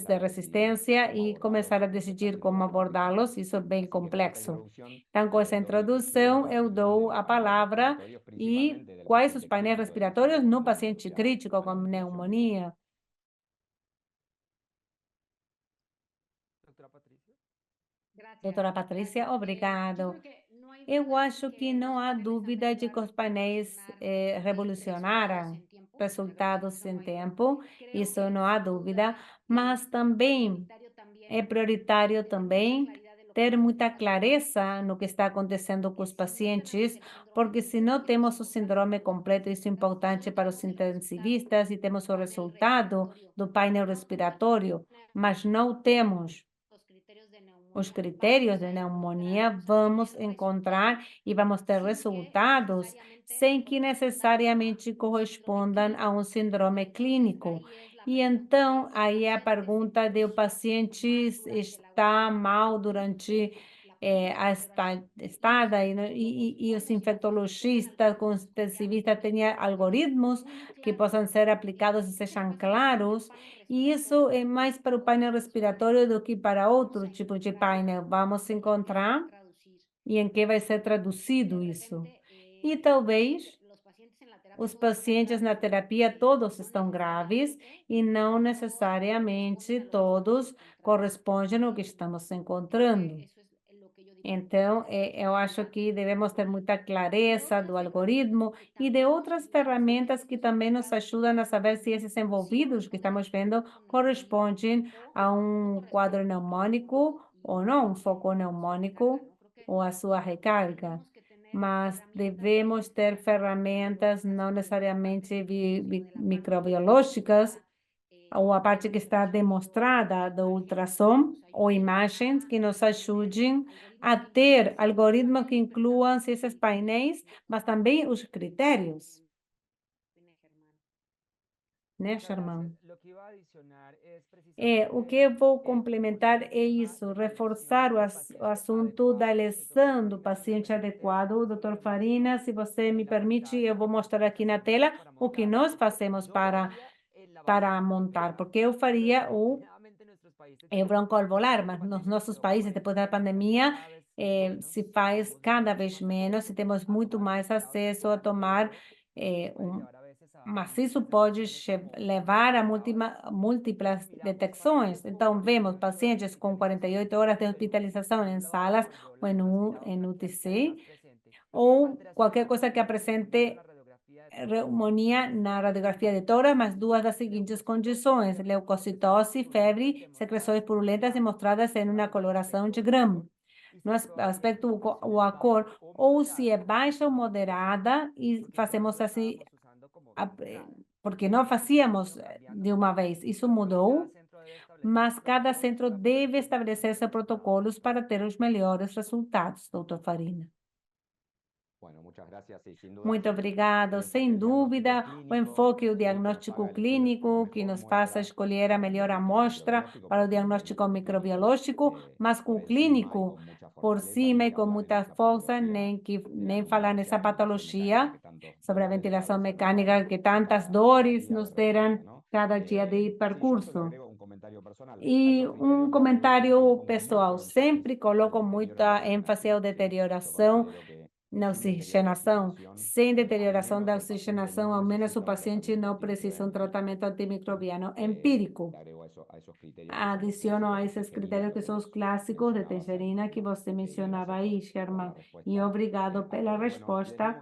de resistência e começar a decidir como abordá-los, isso é bem complexo. Então, com essa introdução, eu dou a palavra e quais os painéis respiratórios no paciente crítico com pneumonia. Doutora Patrícia, obrigado. Eu acho que não há dúvida de que os painéis revolucionaram resultados em tempo, isso não há dúvida, mas também é prioritário também ter muita clareza no que está acontecendo com os pacientes, porque se não temos o síndrome completo, isso é importante para os intensivistas, e temos o resultado do painel respiratório, mas não temos os critérios de pneumonia, vamos encontrar e vamos ter resultados sem que necessariamente correspondam a um síndrome clínico. E então, aí a pergunta de o paciente está mal durante a estada e os infectologistas, com os intensivistas, tenham algoritmos que possam ser aplicados e sejam claros. E isso é mais para o painel respiratório do que para outro tipo de painel. Vamos encontrar e em que vai ser traduzido isso. E talvez os pacientes na terapia todos estão graves e não necessariamente todos correspondem ao que estamos encontrando. Então, eu acho que devemos ter muita clareza do algoritmo e de outras ferramentas que também nos ajudam a saber se esses envolvidos que estamos vendo correspondem a um quadro pneumônico ou não, um foco pneumônico ou a sua recarga. Mas devemos ter ferramentas não necessariamente microbiológicas, ou a parte que está demonstrada do ultrassom ou imagens que nos ajudem a ter algoritmos que incluam esses painéis, mas também os critérios. Né, Sherman? O que eu vou complementar é isso, reforçar o assunto da eleição do paciente adequado. Doutor Farina, se você me permite, eu vou mostrar aqui na tela o que nós fazemos para montar, porque eu faria o broncoalveolar, mas nos nossos países, depois da pandemia, se faz cada vez menos e temos muito mais acesso a tomar mas isso pode levar a múltiplas detecções. Então, vemos pacientes com 48 horas de hospitalização em salas ou em UTC, ou qualquer coisa que apresente pneumonia na radiografia de tórax, mas duas das seguintes condições: leucocitose, febre, secreções purulentas demonstradas em uma coloração de Gram. No aspecto ou a cor, ou se é baixa ou moderada, e fazemos assim, porque não fazíamos de uma vez. Isso mudou, mas cada centro deve estabelecer seus protocolos para ter os melhores resultados, doutor Farina. Muito obrigado. Sem dúvida, o enfoque e o diagnóstico clínico que nos faça escolher a melhor amostra para o diagnóstico microbiológico, mas com o clínico por cima e com muita força, nem falar nessa patologia sobre a ventilação mecânica que tantas dores nos deram cada dia de percurso. E um comentário pessoal, sempre coloco muita ênfase à deterioração na oxigenação. Sem deterioração da oxigenação, ao menos o paciente não precisa um tratamento antimicrobiano empírico. Adiciono a esses critérios que são os clássicos de Teixeira que você mencionava aí, Sherman. E obrigado pela resposta.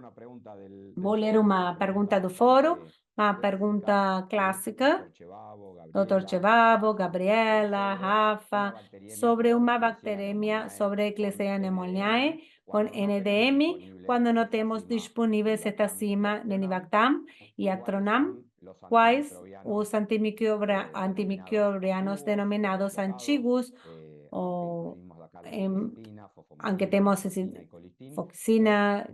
Vou ler uma pergunta do fórum, uma pergunta clássica. Dr. Chevavo, Gabriela, Rafa, sobre uma bacteremia sobre Escherichia pneumoniae com NDM, quando não temos disponíveis cetacima, Nenibactam e Actronam, quais os antimicrobianos denominados antigos, ou aunque temos foxina,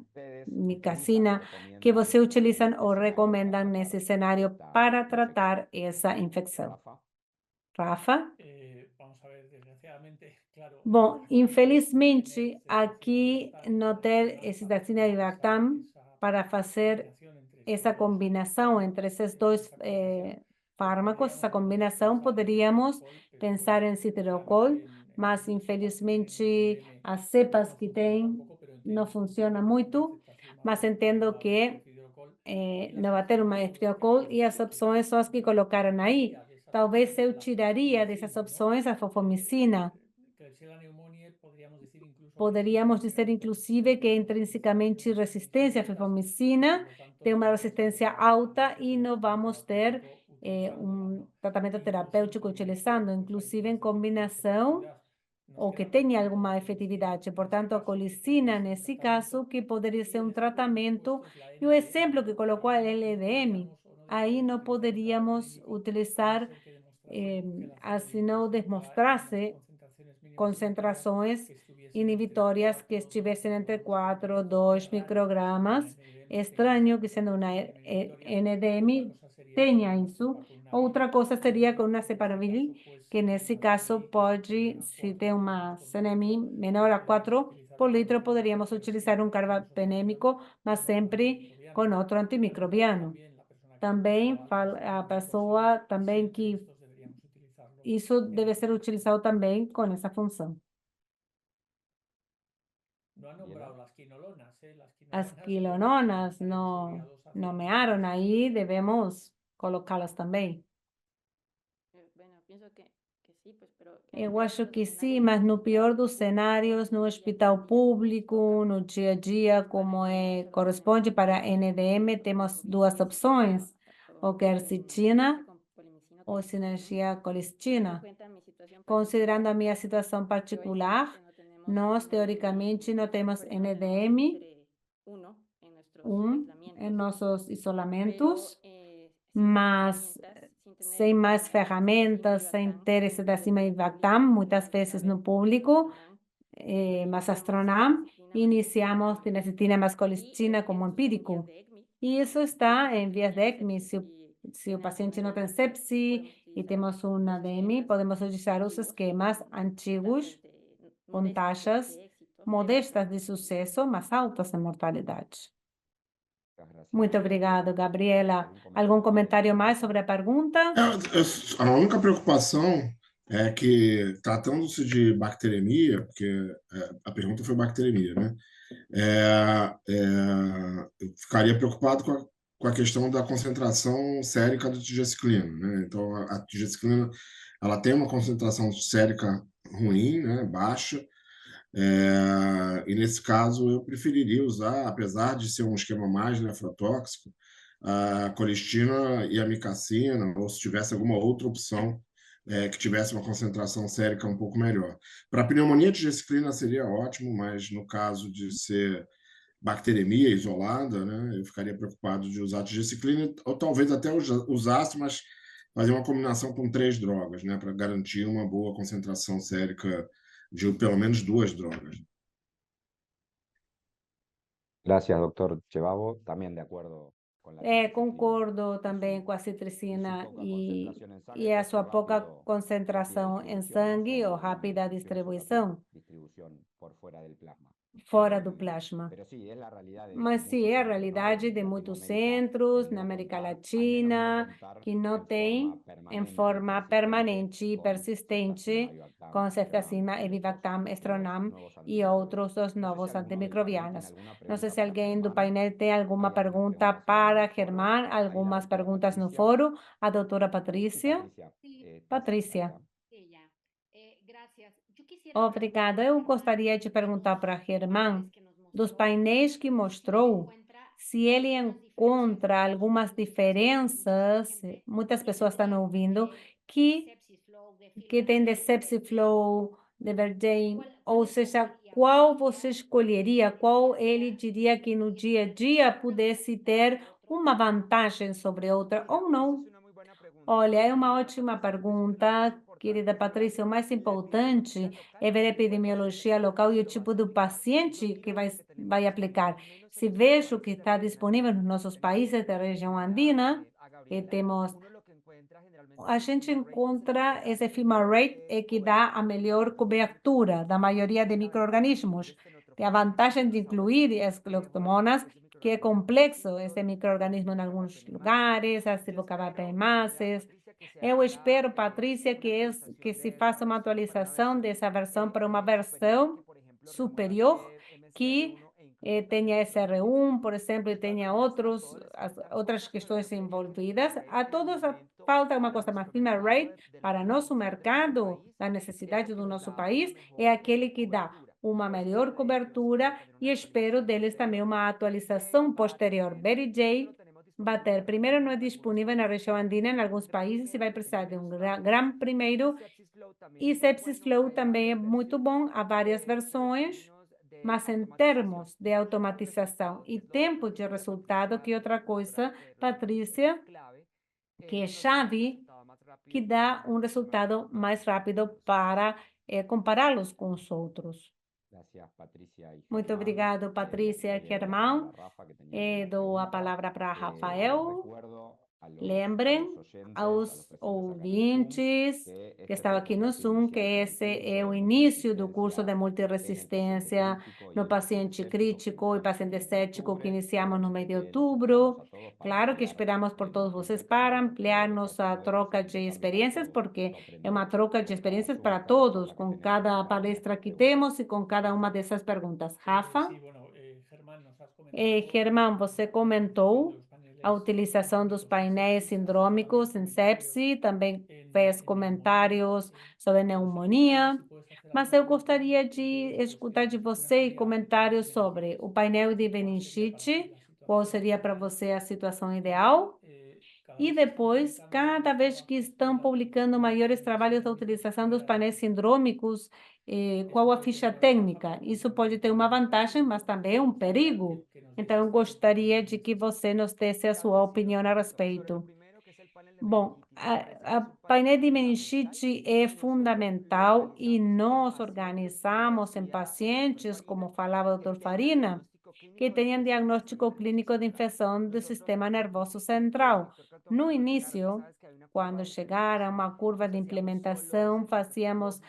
nicacina, que você utilizam ou recomendam nesse cenário para tratar essa infecção. Rafa? Bom, infelizmente, aqui não ter excitacina e Bactam para fazer essa combinação entre esses dois fármacos, essa combinação, poderíamos pensar em citirocol, mas infelizmente as cepas que tem não funcionam muito, mas entendo que não vai ter uma citirocol e as opções são as que colocaram aí. Talvez eu tiraria dessas opções a fofomicina. Poderíamos dizer, inclusive, que é intrinsecamente resistência à fofomicina, tem uma resistência alta e não vamos ter um tratamento terapêutico utilizando, inclusive em combinação, ou que tenha alguma efetividade. Portanto, a colicina, nesse caso, que poderia ser um tratamento, e o exemplo que colocou a LDM, aí não poderíamos utilizar, assim não demonstrasse concentrações inibitórias que estivessem entre 4 ou 2 microgramas. É estranho que sendo uma NDM tenha isso. Outra coisa seria com uma Separavil, que nesse caso pode, se tem uma CNMI menor a 4 por litro, poderíamos utilizar um carbapenêmico, mas sempre com outro antimicrobiano. Também a pessoa também que isso deve ser utilizado também com essa função. As quinolonas, no. nomearam aí, devemos colocá-las também. Eu acho que sim, mas no pior dos cenários, no hospital público, no dia a dia, como corresponde para a NDM, temos duas opções, ou quercetina ou sinergia colistina. Considerando a minha situação particular, nós, teoricamente, não temos NDM 1 em nossos isolamentos, mas sem mais ferramentas, sem ter esse Dacimivactam, muitas vezes no público, Masastronam, iniciamos tinesetina mais colistina como empírico. E isso está em vias de ECMI. Se o paciente não tem sepsi e temos um ADM, podemos utilizar os esquemas antigos com taxas modestas de sucesso, mas altas em mortalidade. Muito obrigado, Gabriela. Algum comentário mais sobre a pergunta? A única preocupação é que, tratando-se de bacteremia, porque a pergunta foi bacteremia, né? Eu ficaria preocupado com a questão da concentração sérica do tigecyclina, né? Então, a tigecyclina, ela tem uma concentração sérica ruim, né? Baixa, e nesse caso eu preferiria usar, apesar de ser um esquema mais nefrotóxico, a colistina e a micacina, ou se tivesse alguma outra opção que tivesse uma concentração sérica um pouco melhor. Para pneumonia, a tigecyclina seria ótimo, mas no caso de ser bacteremia isolada, né, eu ficaria preocupado de usar a tigecyclina, ou talvez até usasse, mas fazer uma combinação com 3 drogas, né, para garantir uma boa concentração sérica de pelo menos 2 drogas. Gracias, doctor Chevavo. También de acuerdo con la citricina. Concordo também com a citricina e a sua pouca concentração em sangue ou rápida distribuição por fuera del plasma. fora do plasma. Pero sí, es la realidad de Mas sim, é a realidade de muitos centros na América Latina que não tem em forma permanente e persistente com ceftriaxona, Avibactam, Estronam e outros dos novos antimicrobianos. Não sei se alguém do painel tem alguma pergunta para Germán, algumas perguntas no fórum. A doutora Patrícia. Patrícia. Obrigada. Eu gostaria de perguntar para Germán, dos painéis que mostrou, se ele encontra algumas diferenças, muitas pessoas estão ouvindo, que tem de sepsis flow, de Verdane, ou seja, qual você escolheria, qual ele diria que no dia a dia pudesse ter uma vantagem sobre outra, ou não? Olha, é uma ótima pergunta, querida Patrícia. O mais importante é ver a epidemiologia local e o tipo do paciente que vai aplicar. Se vejo que está disponível nos nossos países da região andina, que temos, a gente encontra esse FIMA rate que dá a melhor cobertura da maioria de micro-organismos. Tem a vantagem de incluir as clostomonas, que é complexo esse micro-organismo em alguns lugares, as cibocarbapenemáceas. Eu espero, Patrícia, que se faça uma atualização dessa versão para uma versão superior que tenha SR1, por exemplo, e tenha outras questões envolvidas. A todos falta uma coisa, mas FIMA rate para nosso mercado, a necessidade do nosso país, é aquele que dá uma melhor cobertura e espero deles também uma atualização posterior. BeriJ bater. Primeiro, não é disponível na região andina em alguns países e vai precisar de um gram primeiro. E Sepsis Flow também é muito bom, há várias versões, mas em termos de automatização e tempo de resultado, que é outra coisa, Patrícia, que é chave, que dá um resultado mais rápido para compará-los com os outros. Muito obrigado, Patrícia e Germán. Dou a palavra para Rafael. Lembrem aos ouvintes que estavam aqui no Zoom que esse é o início do curso de multiresistência no paciente crítico e paciente cético que iniciamos no mês de outubro. Claro que esperamos por todos vocês para ampliar nossa troca de experiências, porque é uma troca de experiências para todos, com cada palestra que temos e com cada uma dessas perguntas. Rafa? Germán, você comentou a utilização dos painéis sindrômicos em sepsi, também fez comentários sobre pneumonia, mas eu gostaria de escutar de você comentários sobre o painel de meningite, qual seria para você a situação ideal? E depois, cada vez que estão publicando maiores trabalhos da utilização dos painéis sindrômicos, qual a ficha técnica? Isso pode ter uma vantagem, mas também um perigo. Então, eu gostaria de que você nos desse a sua opinião a respeito. Bom, a painel de meningite é fundamental e nós organizamos em pacientes, como falava o Dr. Farina, que tenham diagnóstico clínico de infecção do sistema nervoso central. No início, quando chegara uma curva de implementação, fazíamos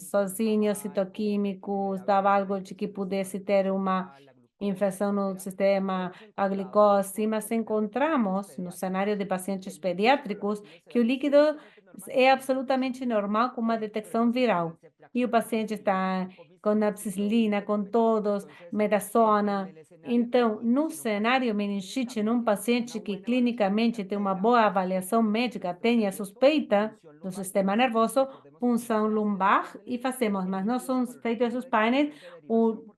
sozinhos citoquímicos, dava algo de que pudesse ter uma infecção no sistema, a glicose, mas encontramos no cenário de pacientes pediátricos que o líquido é absolutamente normal com uma detecção viral. E o paciente está com ampicilina, com todos, metazona. Então, no cenário meningite, num paciente que clinicamente tem uma boa avaliação médica, tenha suspeita do sistema nervoso, punção lumbar e fazemos, mas não são feitos os painéis, o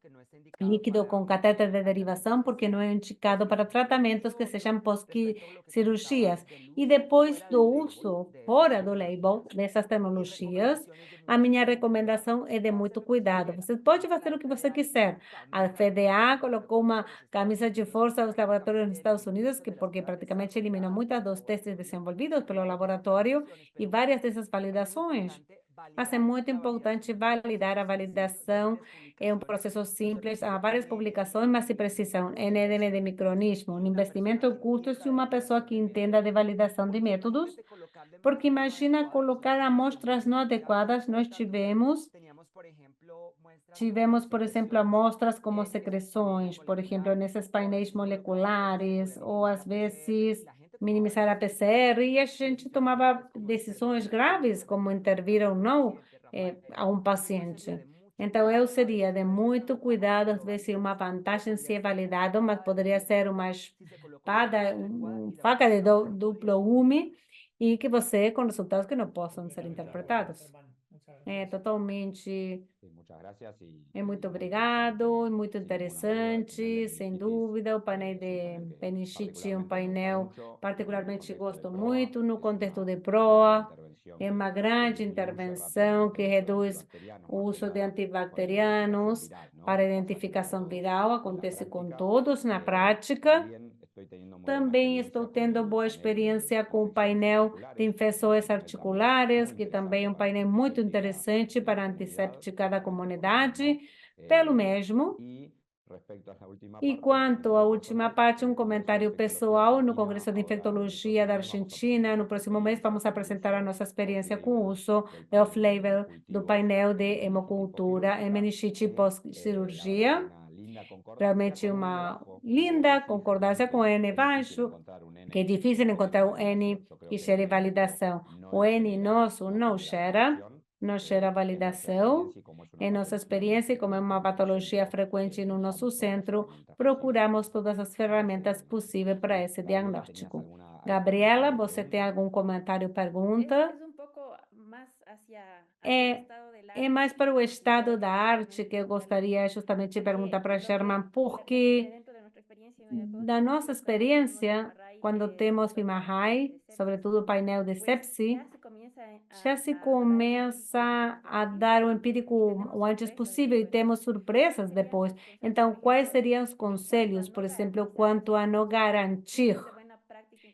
líquido com catéter de derivação, porque não é indicado para tratamentos que sejam pós-cirurgias. E depois do uso fora do label dessas tecnologias, a minha recomendação é de muito cuidado. Você pode fazer o que você quiser. A FDA colocou uma camisa de força aos laboratórios nos Estados Unidos, porque praticamente eliminou muitos dos testes desenvolvidos pelo laboratório e várias dessas validações. Mas é muito importante validar a validação, é um processo simples, há várias publicações, mas se precisam NDM de micronismo, um investimento custo e uma pessoa que entenda de validação de métodos, porque imagina colocar amostras não adequadas, nós tivemos, por exemplo, amostras como secreções, por exemplo, nesses painéis moleculares, ou às vezes minimizar a PCR, e a gente tomava decisões graves, como intervir ou não a um paciente. Então, eu seria de muito cuidado, às vezes uma vantagem se é validado, mas poderia ser uma espada, uma faca de duplo gume, e que você, com resultados que não possam ser interpretados. É totalmente. Muito obrigado, muito interessante, sem dúvida. O painel de meningite é um painel particularmente gosto muito no contexto de PROA. É uma grande intervenção que reduz o uso de antibacterianos para identificação viral, acontece com todos na prática. Também estou tendo boa experiência com o painel de infecções articulares, que também é um painel muito interessante para a antisséptica da comunidade, pelo mesmo. E quanto à última parte, um comentário pessoal no Congresso de Infectologia da Argentina. No próximo mês, vamos apresentar a nossa experiência com o uso do off-label do painel de hemocultura em meningite pós-cirurgia. Realmente uma linda concordância com o N baixo, que é difícil encontrar o N que gere validação. O N nosso não gera validação. Em nossa experiência, como é uma patologia frequente no nosso centro, procuramos todas as ferramentas possíveis para esse diagnóstico. Gabriela, você tem algum comentário, pergunta? É mais para o estado da arte que eu gostaria justamente de perguntar para a Sherman, porque da nossa experiência, quando temos FIMA-HAI, sobretudo o painel de sepsi, já se começa a dar o empírico o antes possível e temos surpresas depois. Então, quais seriam os conselhos, por exemplo, quanto a não garantir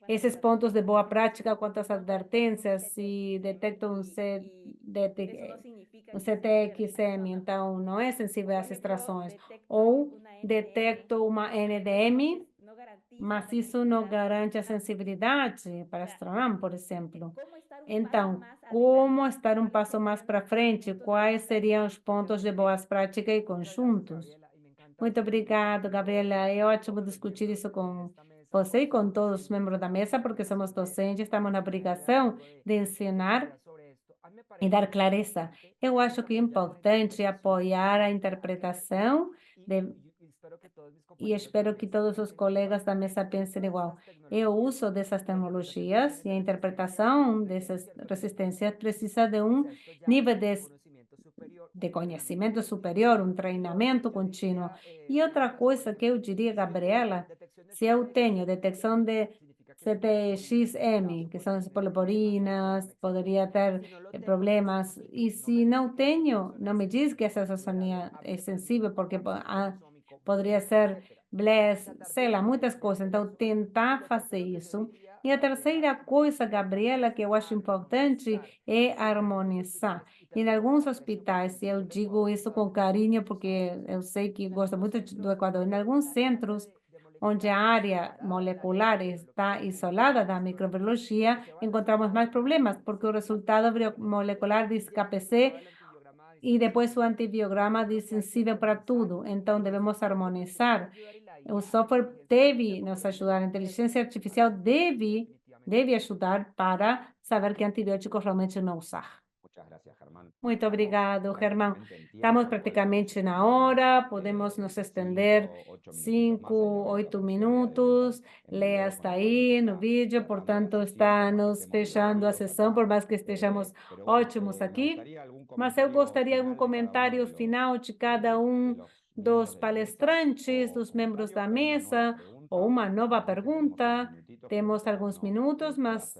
esses pontos de boa prática, quanto às advertências, se detectam um CTXM, então não é sensível às extrações, ou detecto uma NDM, mas isso não garante a sensibilidade para Stram, por exemplo. Então, como estar um passo mais para frente? Quais seriam os pontos de boas práticas e conjuntos? Muito obrigado, Gabriela. É ótimo discutir isso com você e com todos os membros da mesa, porque somos docentes, estamos na obrigação de ensinar e dar clareza. Eu acho que é importante apoiar a interpretação e espero que todos os colegas da mesa pensem igual. O uso dessas tecnologias e a interpretação dessas resistências precisa de nível de conhecimento superior, treinamento contínuo. E outra coisa que eu diria, Gabriela, se eu tenho detecção de CTXM, que são as poliporinas, poderia ter problemas. E se não tenho, não me diz que essa associação é sensível, porque poderia ser BLES, sei lá, muitas coisas. Então, tentar fazer isso. E a terceira coisa, Gabriela, que eu acho importante é harmonizar. Em alguns hospitais, e eu digo isso com carinho, porque eu sei que gosto muito do Equador, em alguns centros, onde a área molecular está isolada da microbiologia, encontramos mais problemas, porque o resultado molecular diz KPC e depois o antibiograma diz sensível para tudo. Então, devemos harmonizar. O software deve nos ajudar, a inteligência artificial deve ajudar para saber que antibióticos realmente não usar. Muito obrigado, Germán. Estamos praticamente na hora, podemos nos estender 5, 8 minutos. Leia está aí no vídeo, portanto, está nos fechando a sessão, por mais que estejamos ótimos aqui. Mas eu gostaria de um comentário final de cada dos palestrantes, dos membros da mesa, ou uma nova pergunta. Temos alguns minutos, mas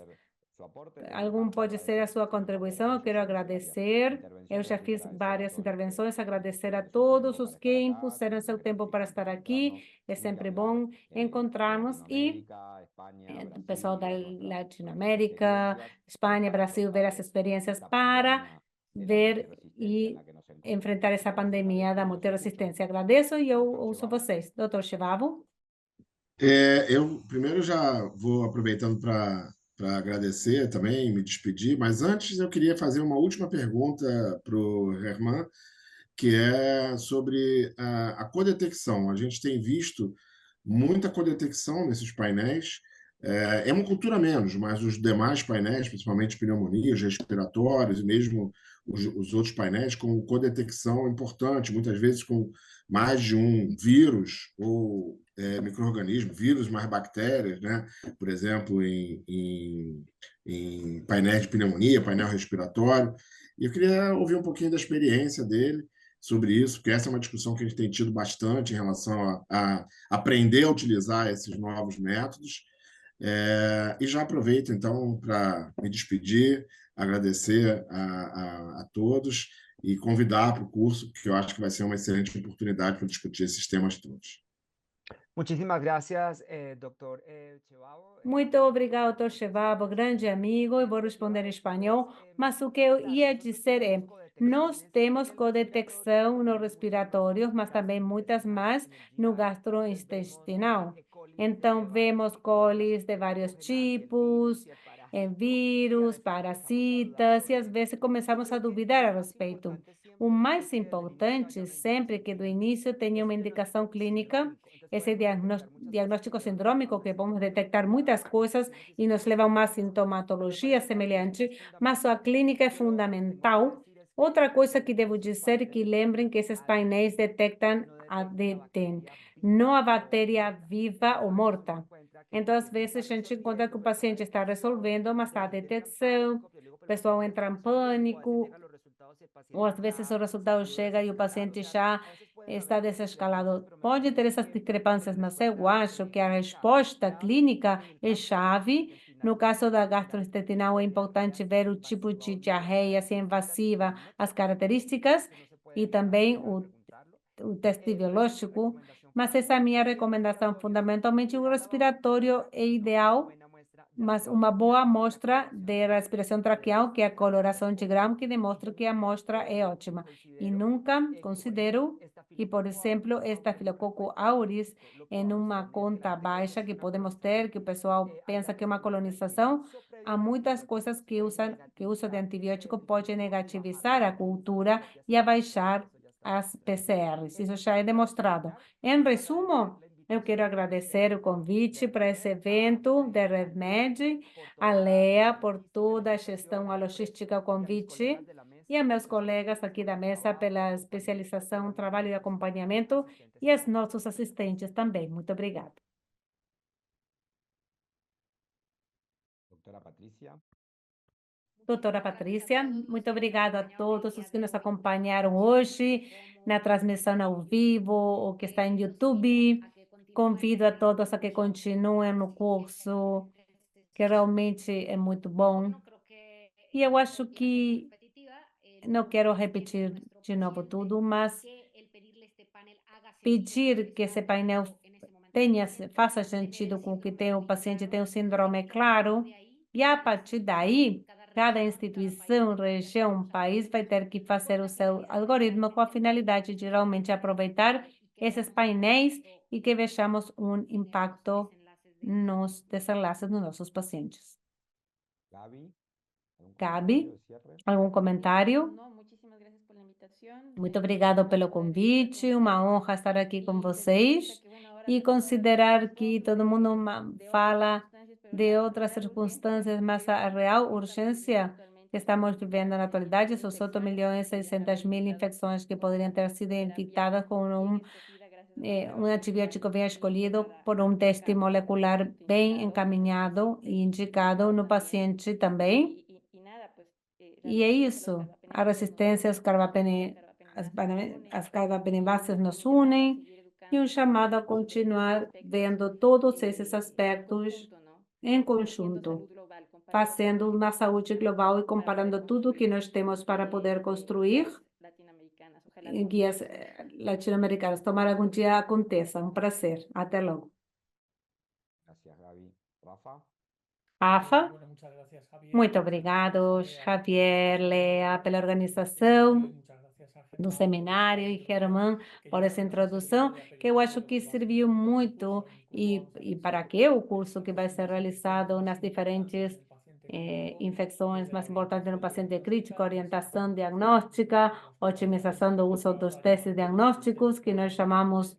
algum pode ser a sua contribuição. Eu quero agradecer. Eu já fiz várias intervenções, agradecer a todos os que impuseram seu tempo para estar aqui. É sempre bom encontrarmos e o pessoal da Latinoamérica, Espanha, Brasil, ver as experiências para ver e enfrentar essa pandemia da multiresistência. Agradeço e eu ouço vocês. Doutor Chivavo. Eu primeiro já vou aproveitando para agradecer também, me despedir, mas antes eu queria fazer uma última pergunta para o Herman, que é sobre a codetecção. A gente tem visto muita codetecção nesses painéis. É uma cultura menos, mas os demais painéis, principalmente pneumonias, respiratórios e mesmo os outros painéis com codetecção importante, muitas vezes com mais de um vírus ou micro-organismo, vírus mais bactérias, né? Por exemplo, em painéis de pneumonia, painel respiratório. E eu queria ouvir um pouquinho da experiência dele sobre isso, porque essa é uma discussão que a gente tem tido bastante em relação a aprender a utilizar esses novos métodos. E já aproveito, então, para me despedir, agradecer a todos e convidar para o curso, que eu acho que vai ser uma excelente oportunidade para discutir esses temas todos. Muchísimas gracias, doctor Chivavo. Muito obrigado, doutor Chivavo, grande amigo. Eu vou responder em espanhol, mas o que eu ia dizer é, nós temos codetecção no respiratório, mas também muitas mais no gastrointestinal. Então, vemos colis de vários tipos, vírus, parasitas, e às vezes começamos a duvidar a respeito. O mais importante, sempre que do início tenha uma indicação clínica, esse diagnóstico sindrômico, que vamos detectar muitas coisas e nos leva a uma sintomatologia semelhante, mas a clínica é fundamental. Outra coisa que devo dizer é que lembrem que esses painéis detectam a DT, não a bactéria viva ou morta. Então, às vezes, a gente encontra que o paciente está resolvendo, mas a detecção, o pessoal entra em pânico, ou às vezes o resultado chega e o paciente já está desescalado. Pode ter essas discrepâncias, mas eu acho que a resposta clínica é chave. No caso da gastrointestinal, é importante ver o tipo de diarreia, se é invasiva, as características e também o teste biológico. Mas essa é a minha recomendação. Fundamentalmente, o respiratório é ideal, mas uma boa amostra de respiração traqueal, que é a coloração de Gram, que demonstra que a amostra é ótima. E nunca considero que, por exemplo, Staphylococcus aureus, em uma conta baixa que podemos ter, que o pessoal pensa que é uma colonização, há muitas coisas que o uso de antibiótico pode negativizar a cultura e abaixar as PCRs. Isso já é demonstrado. Em resumo, eu quero agradecer o convite para esse evento da RedMed, a Lea por toda a gestão, a logística, o convite. e a meus colegas aqui da mesa pela especialização, trabalho e acompanhamento, e aos nossos assistentes também. Muito obrigada. Doctora Patricia. Doutora Patrícia, muito obrigada a todos os que nos acompanharam hoje na transmissão ao vivo ou que está em YouTube. Convido a todos a que continuem no curso, que realmente é muito bom. E eu acho que não quero repetir de novo tudo, mas pedir que esse painel faça sentido com o que tem o paciente tem o síndrome claro, e a partir daí, cada instituição, região, país vai ter que fazer o seu algoritmo com a finalidade de realmente aproveitar esses painéis e que vejamos um impacto nos desenlaces dos nossos pacientes. Gabi, algum comentário? Muito obrigado pelo convite, uma honra estar aqui com vocês e considerar que todo mundo fala de outras circunstâncias, mas a real urgência que estamos vivendo na atualidade são 8.600.000 infecções que poderiam ter sido evitadas com um antibiótico bem escolhido por um teste molecular bem encaminhado e indicado no paciente também. E é isso, a resistência às carbapenemáceas nos unem e um chamado a continuar vendo todos esses aspectos em conjunto, fazendo uma saúde global e comparando tudo que nós temos para poder construir em guias latino-americanas. Tomara algum dia aconteça. Um prazer. Até logo. Gracias, Gaby. Rafa. Rafa, muito obrigado, Javier, Lea, pela organização do seminário e Germán por essa introdução, que eu acho que serviu muito e para que o curso que vai ser realizado nas diferentes infecções mais importantes no paciente crítico, orientação diagnóstica, otimização do uso dos testes diagnósticos, que nós chamamos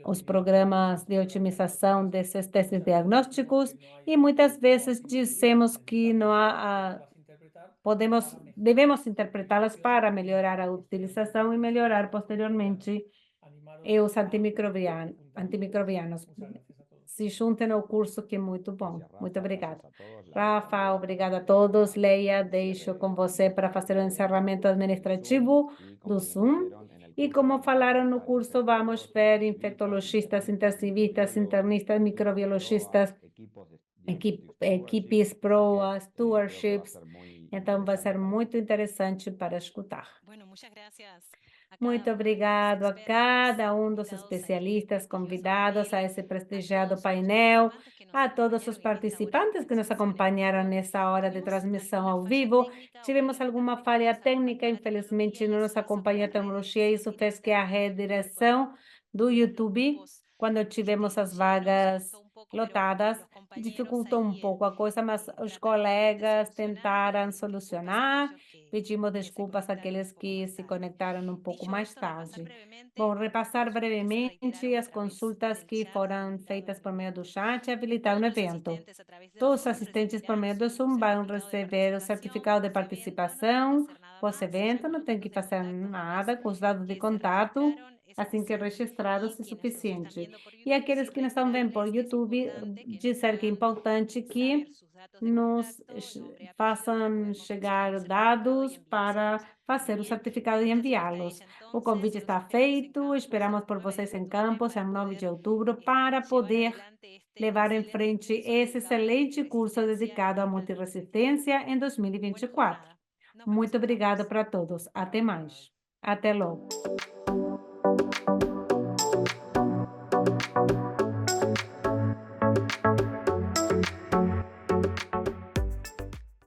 os programas de otimização desses testes diagnósticos, e muitas vezes dizemos que não devemos interpretá-las para melhorar a utilização e melhorar posteriormente os antimicrobianos. Se juntem ao curso, que é muito bom. Muito obrigada. Rafa, obrigada a todos. Leia, deixo com você para fazer o encerramento administrativo do Zoom. E como falaram no curso, vamos ver infectologistas, intensivistas, internistas, microbiologistas, equipes proas, stewardships. Então, vai ser muito interessante para escutar. Muito obrigado a cada um dos especialistas convidados a esse prestigiado painel, a todos os participantes que nos acompanharam nessa hora de transmissão ao vivo. Tivemos alguma falha técnica, infelizmente não nos acompanhou a tecnologia, isso fez que a redireção do YouTube, quando tivemos as vagas lotadas, dificultou um pouco a coisa, mas os colegas tentaram solucionar. Pedimos desculpas àqueles que se conectaram um pouco mais tarde. Vou repassar brevemente as consultas que foram feitas por meio do chat e habilitar no evento. Todos os assistentes por meio do Zoom vão receber o certificado de participação pós-evento, não tem que fazer nada com os dados de contato, assim que registrados é suficiente. E aqueles que não estão vendo por YouTube, dizer que é importante que nos façam chegar dados para fazer o certificado e enviá-los. O convite está feito, esperamos por vocês em campus, em 9 de outubro, para poder levar em frente esse excelente curso dedicado à multiresistência em 2024. Muito obrigada para todos. Até mais. Até logo.